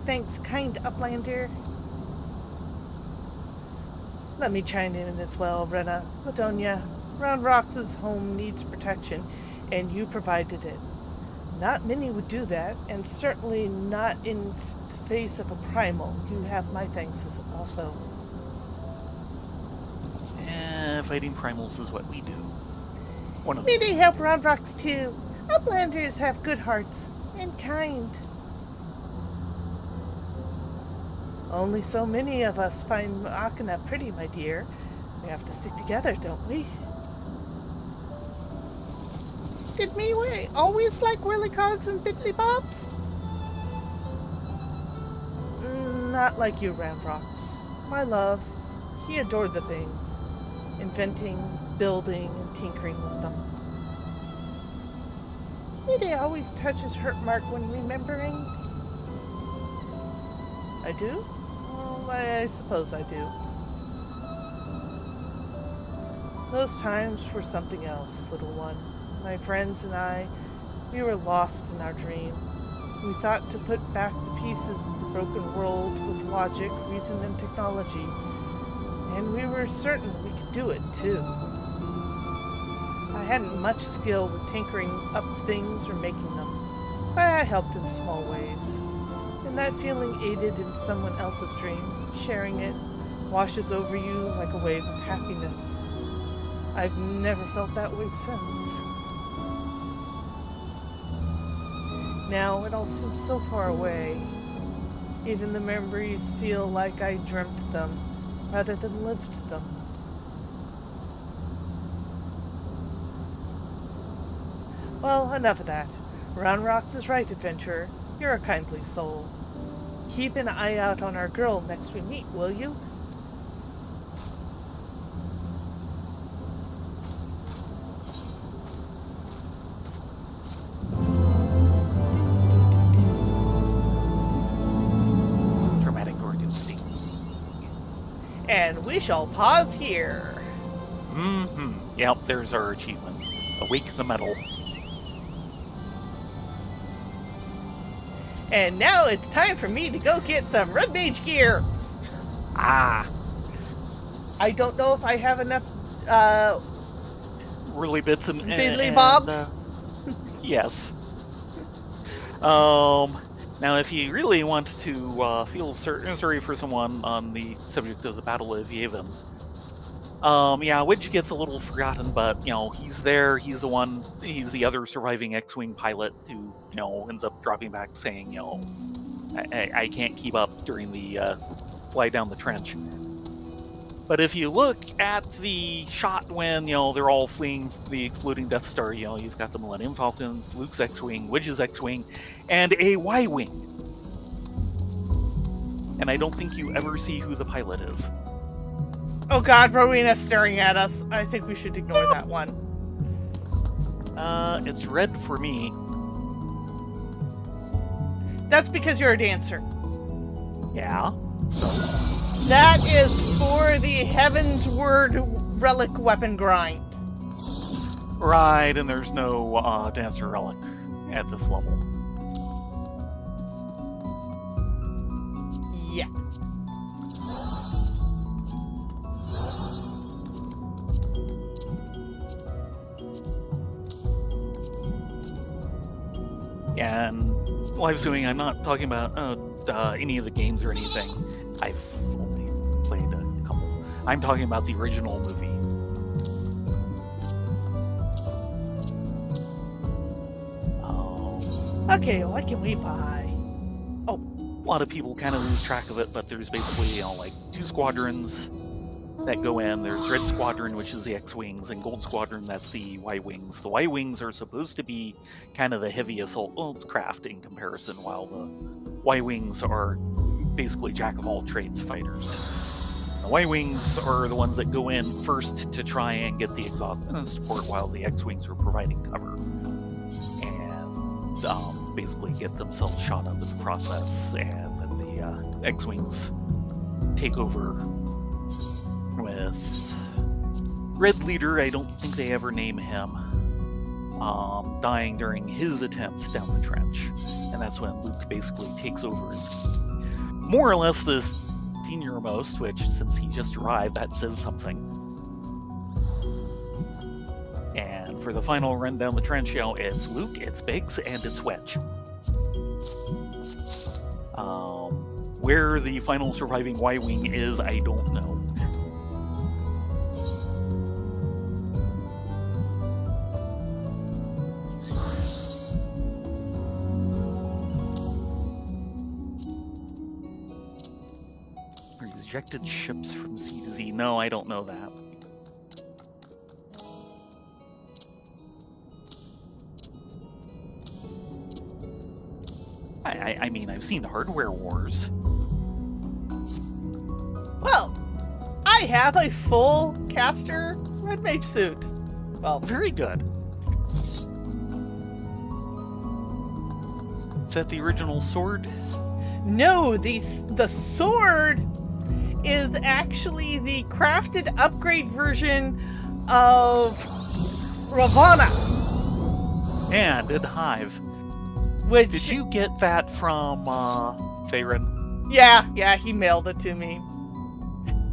thanks kind Uplander. Let me chime in as well, Rena. Ladonia, Round Rocks' home needs protection, and you provided it. Not many would do that, and certainly not in the face of a primal. You have my thanks also. Fighting primals is what we do. May they help Round Rocks too. Uplanders have good hearts and kind. Only so many of us find Machina pretty, my dear. We have to stick together, don't we? Did Miwei always like whirlycogs and biddly bobs? Not like you, Ramrox. My love, he adored the things. Inventing, building, and tinkering with them. Did he always touch his hurt mark when remembering? I do? Well, I suppose I do. Those times were something else, little one. My friends and I, we were lost in our dream. We thought to put back the pieces of the broken world with logic, reason, and technology. And we were certain we could do it, too. I hadn't much skill with tinkering up things or making them, but I helped in small ways. And that feeling aided in someone else's dream, sharing it, washes over you like a wave of happiness. I've never felt that way since. Now it all seems so far away. Even the memories feel like I dreamt them rather than lived them. Well, enough of that. Ramrox is right, adventurer. You're a kindly soul. Keep an eye out on our girl next we meet, will you? And we shall pause here. Yep, there's our achievement. Awake the metal. And now it's time for me to go get some red mage gear. Ah. I don't know if I have enough Whirly bits and biddly bobs. Yes. Now, if you really want to feel sorry for someone on the subject of the Battle of Yavin, yeah, Widge gets a little forgotten, but, he's there. He's the other surviving X-Wing pilot who, ends up dropping back saying, I can't keep up during the fly down the trench. But if you look at the shot when, they're all fleeing the exploding Death Star, you've got the Millennium Falcon, Luke's X-Wing, Widge's X-Wing, and a Y-Wing. And I don't think you ever see who the pilot is. Oh god, Rowena's staring at us. I think we should ignore that one. It's red for me. That's because you're a dancer. Yeah. So. That is for the Heaven's Word relic weapon grind. Right, and there's no dancer relic at this level. Yeah. Yeah, and live streaming, I'm not talking about any of the games or anything. I've only played a couple. I'm talking about the original movie. Okay, what can we buy? Oh, a lot of people kind of lose track of it, but there's basically, like 2 squadrons that go in. There's Red Squadron, which is the X-Wings, and Gold Squadron, that's the Y-Wings. The Y-Wings are supposed to be kind of the heavy assault craft in comparison, while the Y-Wings are basically jack-of-all-trades fighters. The Y-Wings are the ones that go in first to try and get the exhaust support, while the X-Wings are providing cover. And basically get themselves shot up in the process, and then the X-Wings take over with Red Leader. I don't think they ever name him, dying during his attempt down the trench, and that's when Luke basically takes over as more or less the senior most, which since he just arrived, that says something. And for the final run down the trench, it's Luke, it's Biggs, and it's Wedge. Where the final surviving Y-Wing is, I don't know. Rejected ships from C to Z. No, I don't know that. I mean, I've seen Hardware Wars. Well, I have a full caster red mage suit. Well, Very good. Is that the original sword? no, the sword is actually the crafted upgrade version of Ravana. And did Hive. Which, Did you get that from Faerun? yeah, he mailed it to me.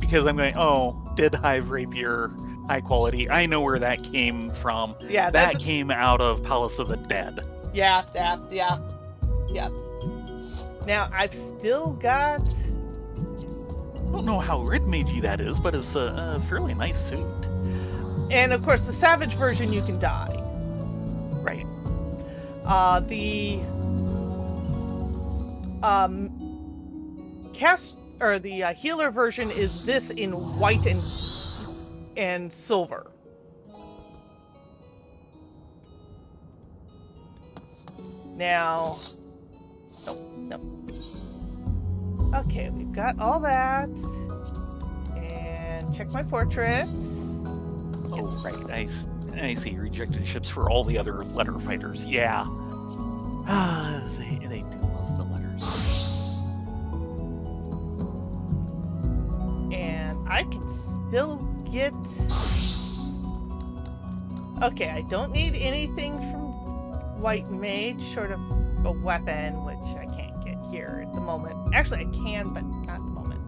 Because I'm going, oh, did Hive Rapier high quality? I know where that came from. Yeah, that came out of Palace of the Dead. Yeah. Now, I've still got... I don't know how red magey that is, but it's a fairly nice suit. And, of course, the Savage version, you can die. Right. The healer version is this in white and silver. Now, nope. Okay, we've got all that. And check my portraits. Oh, right. I see. Rejected ships for all the other letter fighters. Yeah. They do love the letters. And I can still get... Okay, I don't need anything from White Mage, short of a weapon, which I can't get here at the moment. Actually, I can, but not at the moment.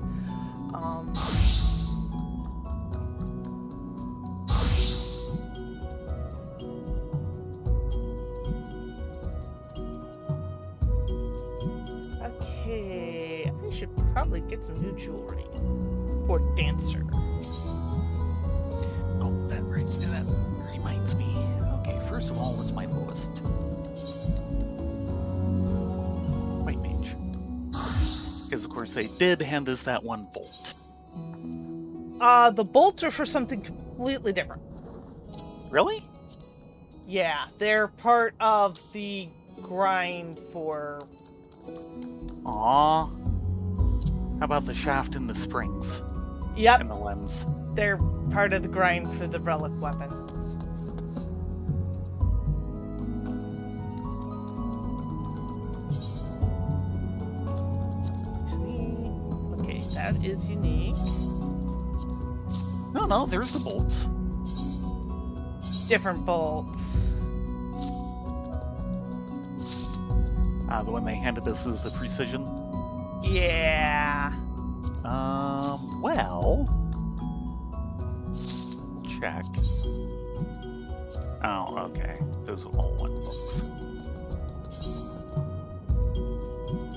Okay, I should probably get some new jewelry for Dancer. Oh, that reminds me. Okay, first of all, what's my lowest? White Mage. Because, of course, they did hand us that one bolt. The bolts are for something completely different. Really? Yeah, they're part of the grind for... Aww. How about the shaft and the springs? Yep, And the lens? they're part of the grind for the relic weapon. Okay, that is unique. No, there's the bolts. Different bolts. The one they handed us is the precision. Yeah. Well... check. Oh, okay. Those are all one books.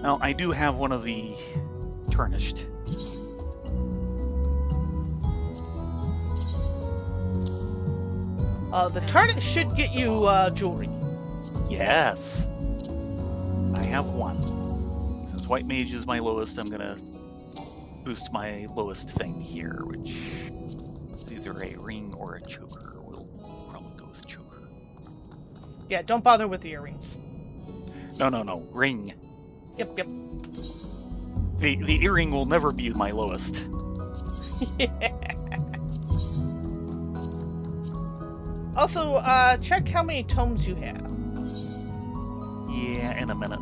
Well, I do have one of the tarnished. The target should get you jewelry. Yes. I have one. Since White Mage is my lowest, I'm gonna boost my lowest thing here, which is either a ring or a choker. We'll probably go with choker. Yeah, don't bother with the earrings. No. Ring. Yep. The earring will never be my lowest. Also, check how many tomes you have. Yeah, in a minute.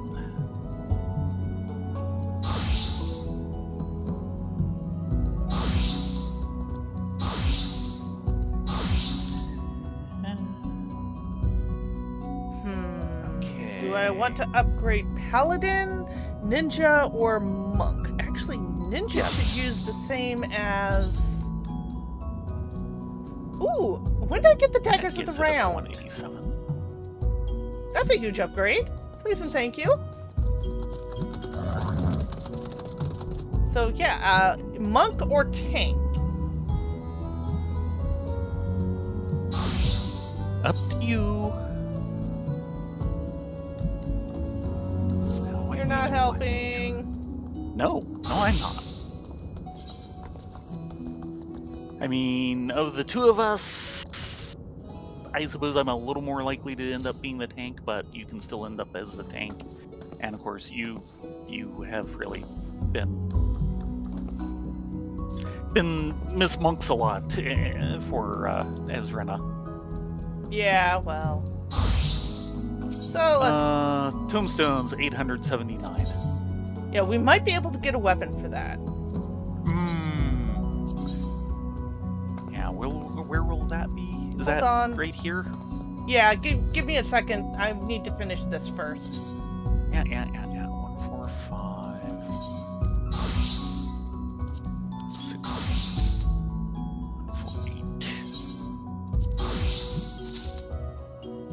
Okay. Do I want to upgrade Paladin, Ninja, or Monk? Actually, Ninja should use the same as... Ooh, when did I get the Daggers of the Round? 187. That's a huge upgrade. Please and thank you. So yeah, Monk or Tank? Up to you. You're not helping. No, I'm not. I mean, of the two of us, I suppose I'm a little more likely to end up being the tank, but you can still end up as the tank. And of course, you have really been Miss Monks a lot for Ezrena. Yeah, well. So let's. Tombstones 879. Yeah, we might be able to get a weapon for that. Yeah, where will that be? Is Hold that on. right here? Yeah, give me a second. I need to finish this first. Yeah. 145.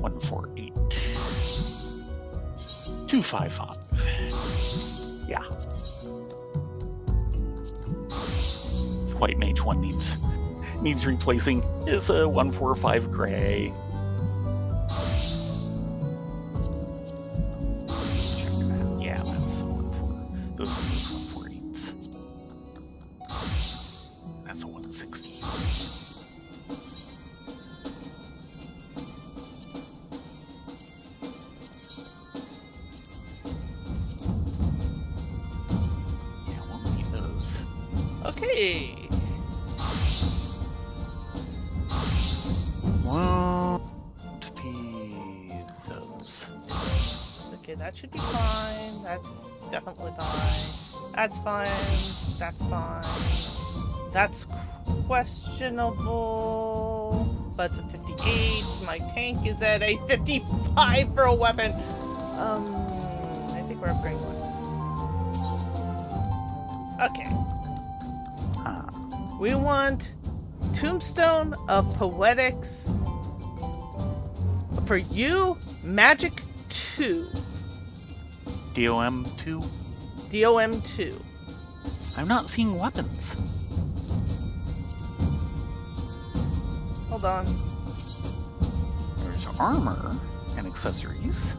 148. 255. Yeah. White Mage 1 needs replacing is a 145 gray. Yeah, that's 148. Those are 148s. That's a 160. Yeah, we'll need those. Okay. Won't be those. Okay, that should be fine. That's definitely fine. That's fine. That's fine. That's questionable. But it's a 58. My tank is at a 55 for a weapon. I think we're upgrading one. Okay. We want Tombstone of Poetics. For you, Magic 2. DOM 2. DOM 2. I'm not seeing weapons. Hold on. There's armor and accessories.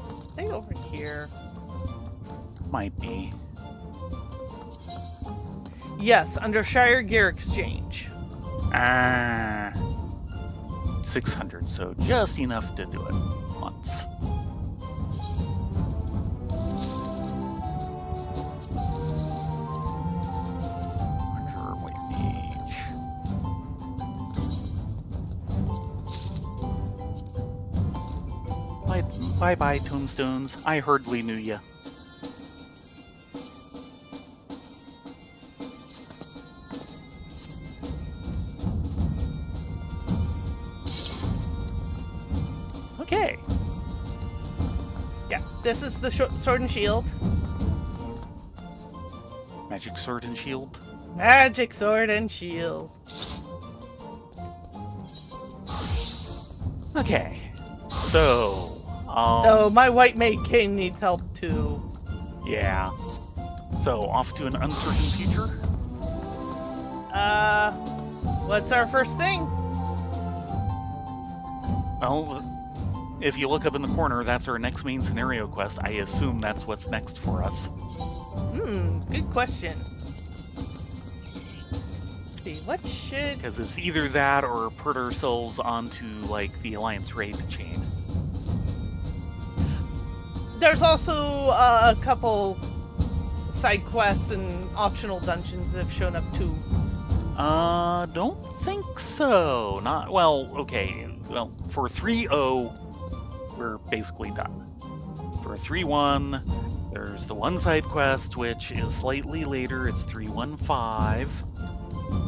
I think over here. Might be. Yes, under Shire Gear Exchange. 600, so just enough to do it once. Ranger, White Mage. Bye-bye, Tombstones. I hardly knew ya. Okay. Yeah, this is the sword and shield. Magic sword and shield. Magic sword and shield. Okay. So, Oh, my white maid king needs help too. yeah. So, off to an uncertain future? What's our first thing? Well, if you look up in the corner, that's our next main scenario quest. I assume that's what's next for us. Good question. Let's see, what should... Because it's either that or put ourselves onto, like, the Alliance raid chain. There's also a couple side quests and optional dungeons that have shown up too. Don't think so. Not, well, okay. Well, for 3.0, we're basically done. For 3.1, there's the one side quest, which is slightly later. It's 3.15.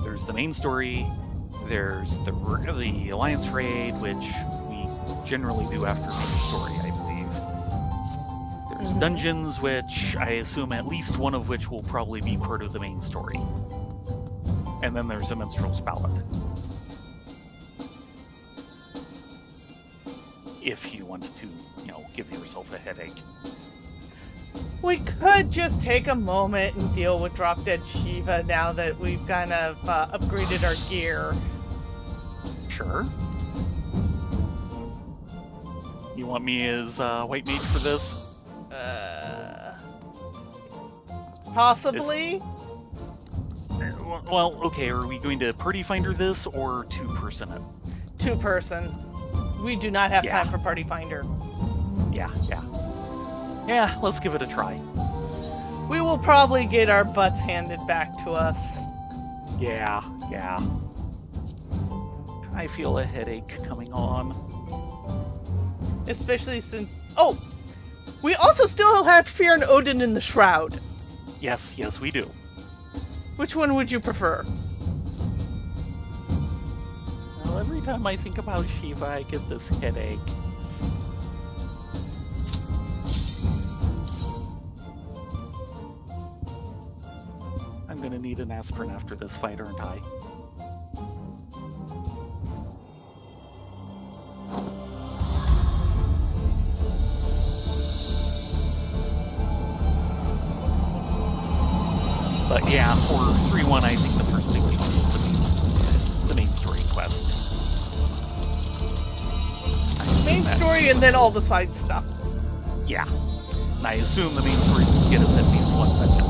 There's the main story. There's the Alliance raid, which we generally do after main story, I believe. There's dungeons, which I assume at least one of which will probably be part of the main story. And then there's a minstrel's ballad. If you wanted to, give yourself a headache. We could just take a moment and deal with Drop Dead Shiva now that we've kind of upgraded our gear. Sure. You want me as White Mage for this? Possibly? Well, okay, are we going to Party Finder this or two-person it? 2-person. We do not have Yeah. time for Party Finder. Yeah. Yeah, let's give it a try. We will probably get our butts handed back to us. Yeah. I feel a headache coming on. Especially since... Oh! We also still have Fear and Odin in the Shroud. Yes, we do. Which one would you prefer? Well, every time I think about Shiva, I get this headache. I'm gonna need an aspirin after this fight, aren't I? But yeah, for 3-1, I think the first thing we do is the main story quest. Main story and then all the side stuff. Yeah. And I assume the main story will get us at least one dungeon.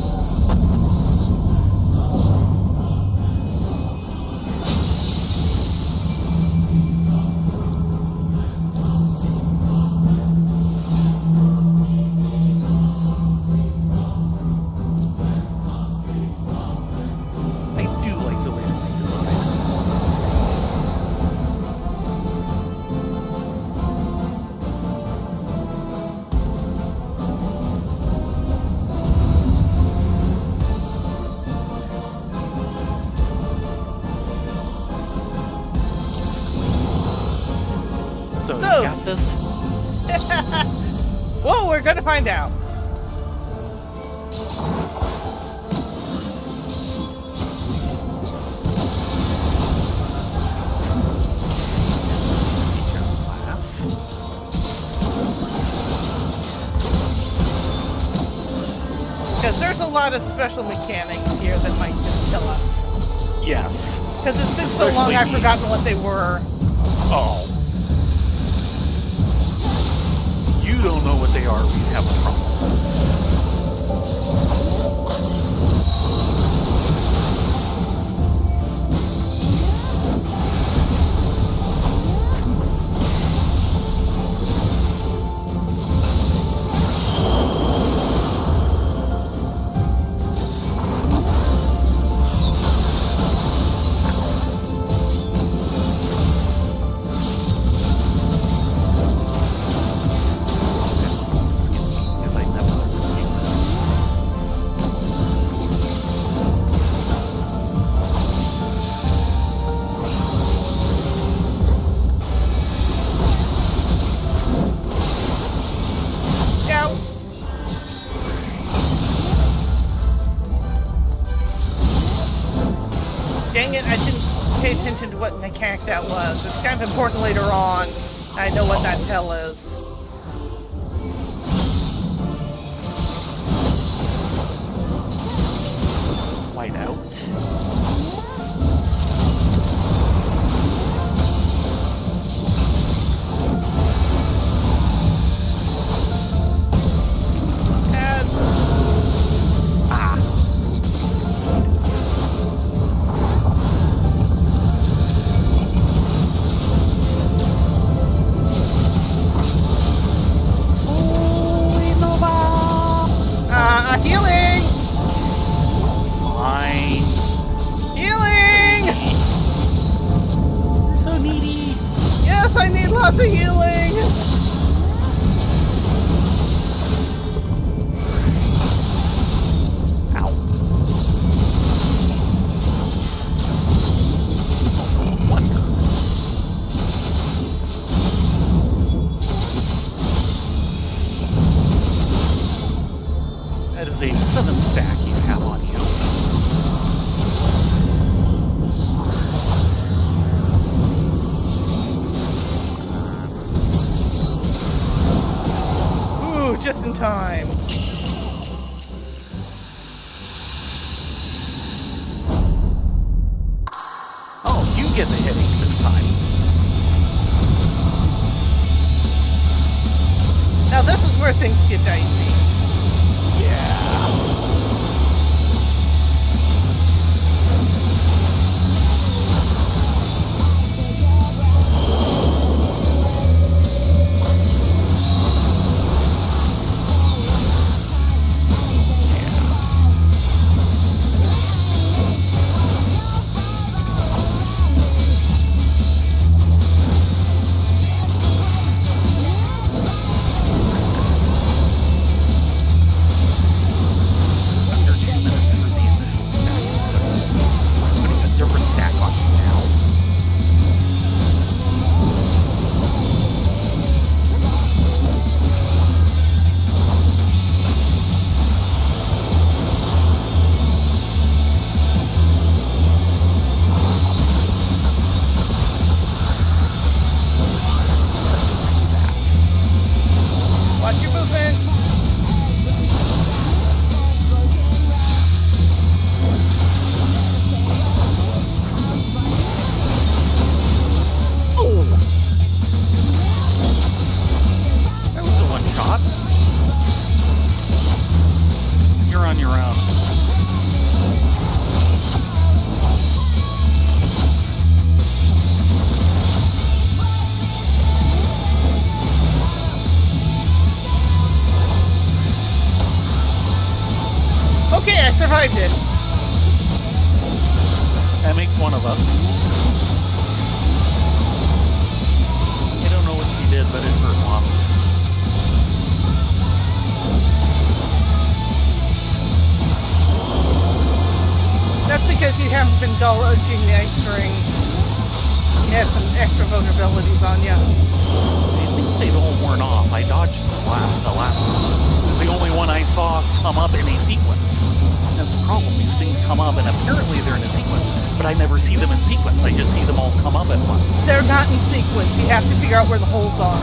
So, you got this? Whoa, we're gonna find out. Because there's a lot of special mechanics here that might just kill us. Yes. Because it's been so long I've forgotten what they were. Oh. You don't know what they are, we have a problem. Dang it, I didn't pay attention to what mechanic that was. It's kind of important later on. I know what that tell is. White out. Healing! Fine. Healing! You're so needy. Yes, I need lots of healing! Ow. Wonder. That is a 7 stack you have on you. Ooh, just in time. Oh, you get the headache this time. Now this is where things get dicey. Yeah. survived it. That makes one of us. I don't know what she did, but it hurt Mom. That's because you haven't been dodging the ice rings. You have some extra vulnerabilities on you. I think they've all worn off. I dodged the last one. It was the only one I saw come up in a sequence. That's the problem. These things come up, and apparently they're in a sequence, but I never see them in sequence. I just see them all come up at once. They're not in sequence. You have to figure out where the holes are.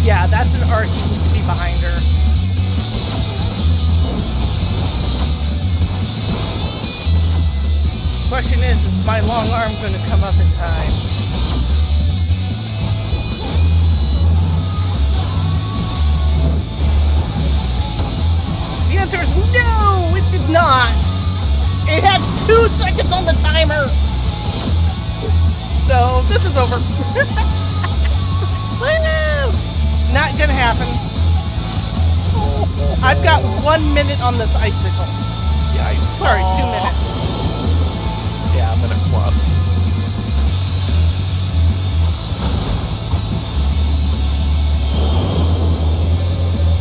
Yeah, that's an arc you need to be behind her. Question is my long arm going to come up in time? The answer is no, it did not. It had 2 seconds on the timer. So this is over. Woo! Not gonna happen. I've got 1 minute on this icicle. Yeah, Sorry, 2 minutes. Yeah, a minute plus.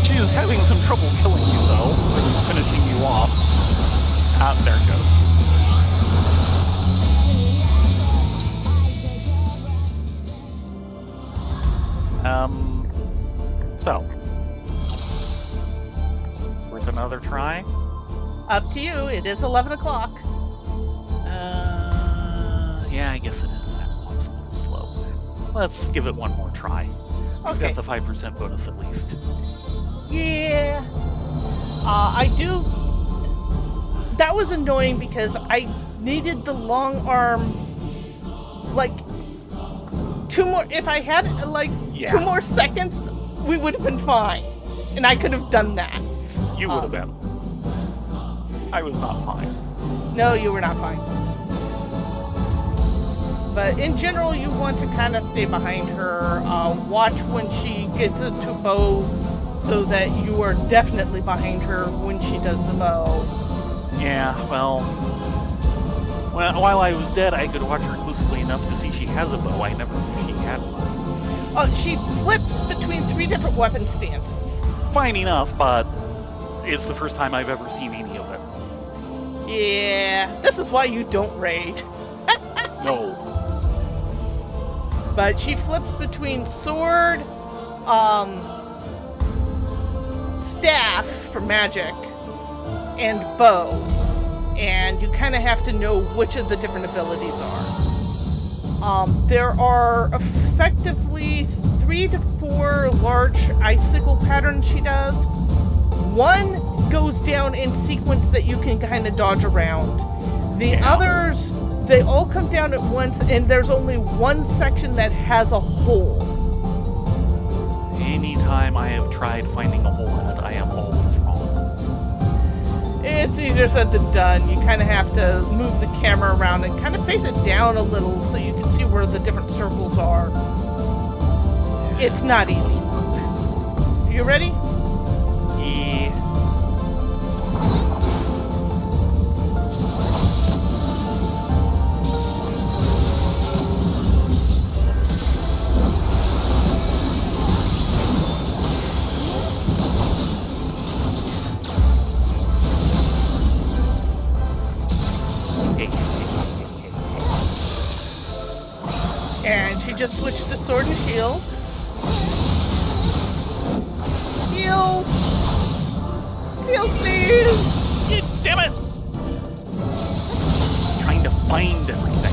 She is having some trouble killing you, though. Finishing you off. Ah, there it goes. So, worth another try? Up to you. It is 11 o'clock. Yeah, I guess it is. That clock's a little slow. Let's give it one more try. We've Okay. got the 5% bonus at least. Yeah. I do. That was annoying because I needed the long arm. Like, 2 more. If I had, like, Yeah. 2 more seconds, we would have been fine. And I could have done that. You would have been. I was not fine. No, you were not fine. But in general, you want to kind of stay behind her. Watch when she gets into bow so that you are definitely behind her when she does the bow. Yeah, well, while I was dead, I could watch her closely enough to see she has a bow. I never knew she had one. She flips between 3 different weapon stances. Fine enough, but it's the first time I've ever seen any of it. Yeah, this is why you don't raid. No. But she flips between sword, staff for magic, and bow. And you kind of have to know which of the different abilities are. There are effectively 3 to 4 large icicle patterns she does. One goes down in sequence that you can kind of dodge around. The others, they all come down at once, and there's only one section that has a hole. Anytime I have tried finding a hole in it, I am always wrong. It's easier said than done. You kind of have to move the camera around and kind of face it down a little so you can see where the different circles are. It's not easy. You ready? Yeah. And she just switched to sword and shield. Heals! Heals, please! Damn it! Trying to find everything.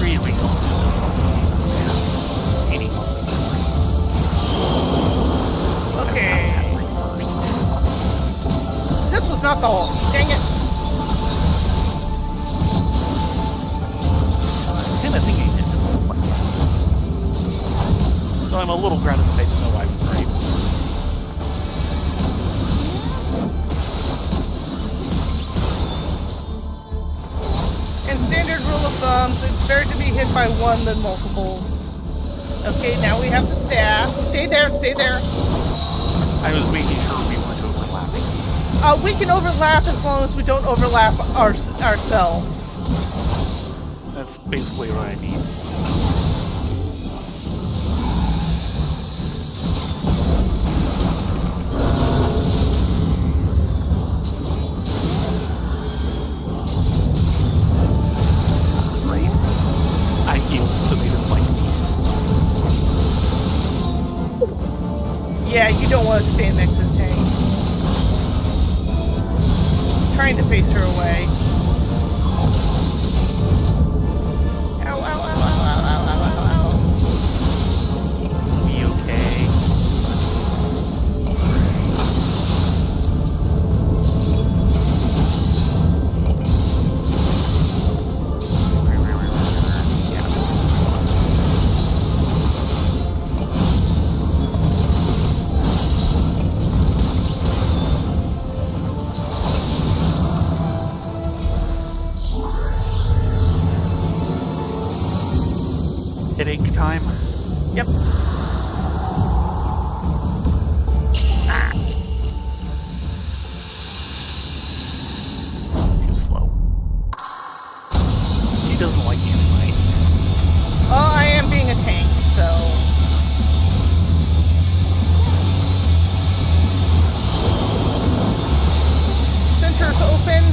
Really don't do this. Any Okay. This was not the hole. Dang it. I think I did this one. So I'm a little gratified to know I was right. In standard rule of thumbs, it's better to be hit by one than multiples. Okay, now we have the staff. Stay there, stay there. I was making sure we weren't overlapping. We can overlap as long as we don't overlap ourselves. That's basically what I need. Right? I healed so they didn't like me. Yeah, you don't want to stand next to the tank. Trying to face her away. Ow, ow, ow, ow, ow, ow, ow, ow. Be okay. Headache time. Yep. Too slow. He doesn't like you tonight. Well, I am being a tank, so... Center's open.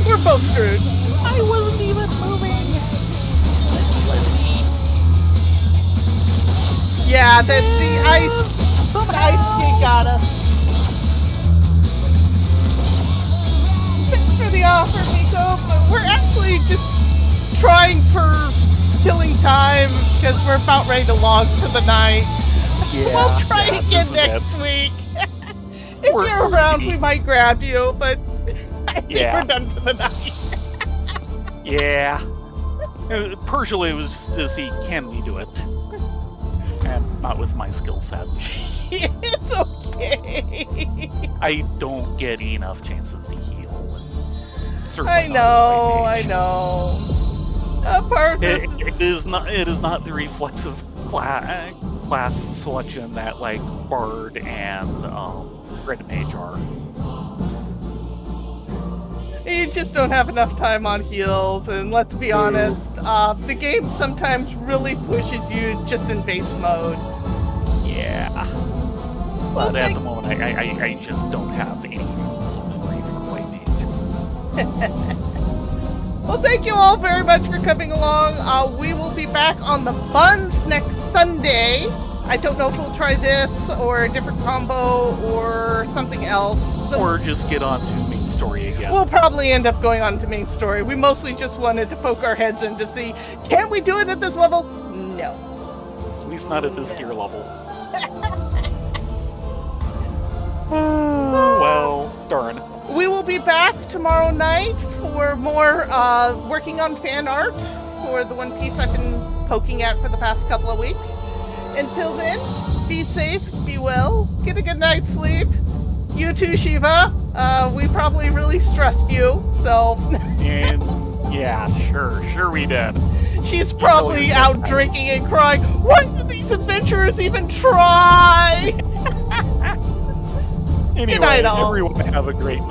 We're both screwed. I wasn't even moving. Yeah, the ice skate got us. Thanks for the offer, Miko, but we're actually just trying for killing time because we're about ready to log for the night. Yeah, We'll try again this is next week. If We're you're around, we already- might grab you, but I think Yeah. we're done for the night. Yeah. Partially it was to see, can we do it? And not with my skill set. It's okay. I don't get enough chances to heal. Certainly I not know, with my I mage. know. Part of this It is not the reflexive class selection that like Bard and Red Mage are. you just don't have enough time on heals, and let's be honest, the game sometimes really pushes you just in base mode. Yeah. Well, But at the moment, I just don't have any muscle memory for White Mage. Well, thank thank you all very much for coming along. We will be back on the buns next Sunday. I don't know if we'll try this or a different combo or something else. Or just get on to main story again. We'll probably end up going on to main story. We mostly just wanted to poke our heads in to see, can we do it at this level? No. At least not at this gear level. Well, darn. We will be back tomorrow night for more working on fan art for the One Piece I've been poking at for the past couple of weeks. Until then, be safe, be well, get a good night's sleep. You too, Shiva. We probably really stressed you, so... And yeah, sure we did. She's probably out drinking and crying. What did these adventurers even try? Anyway, Good night, all. everyone have a great night.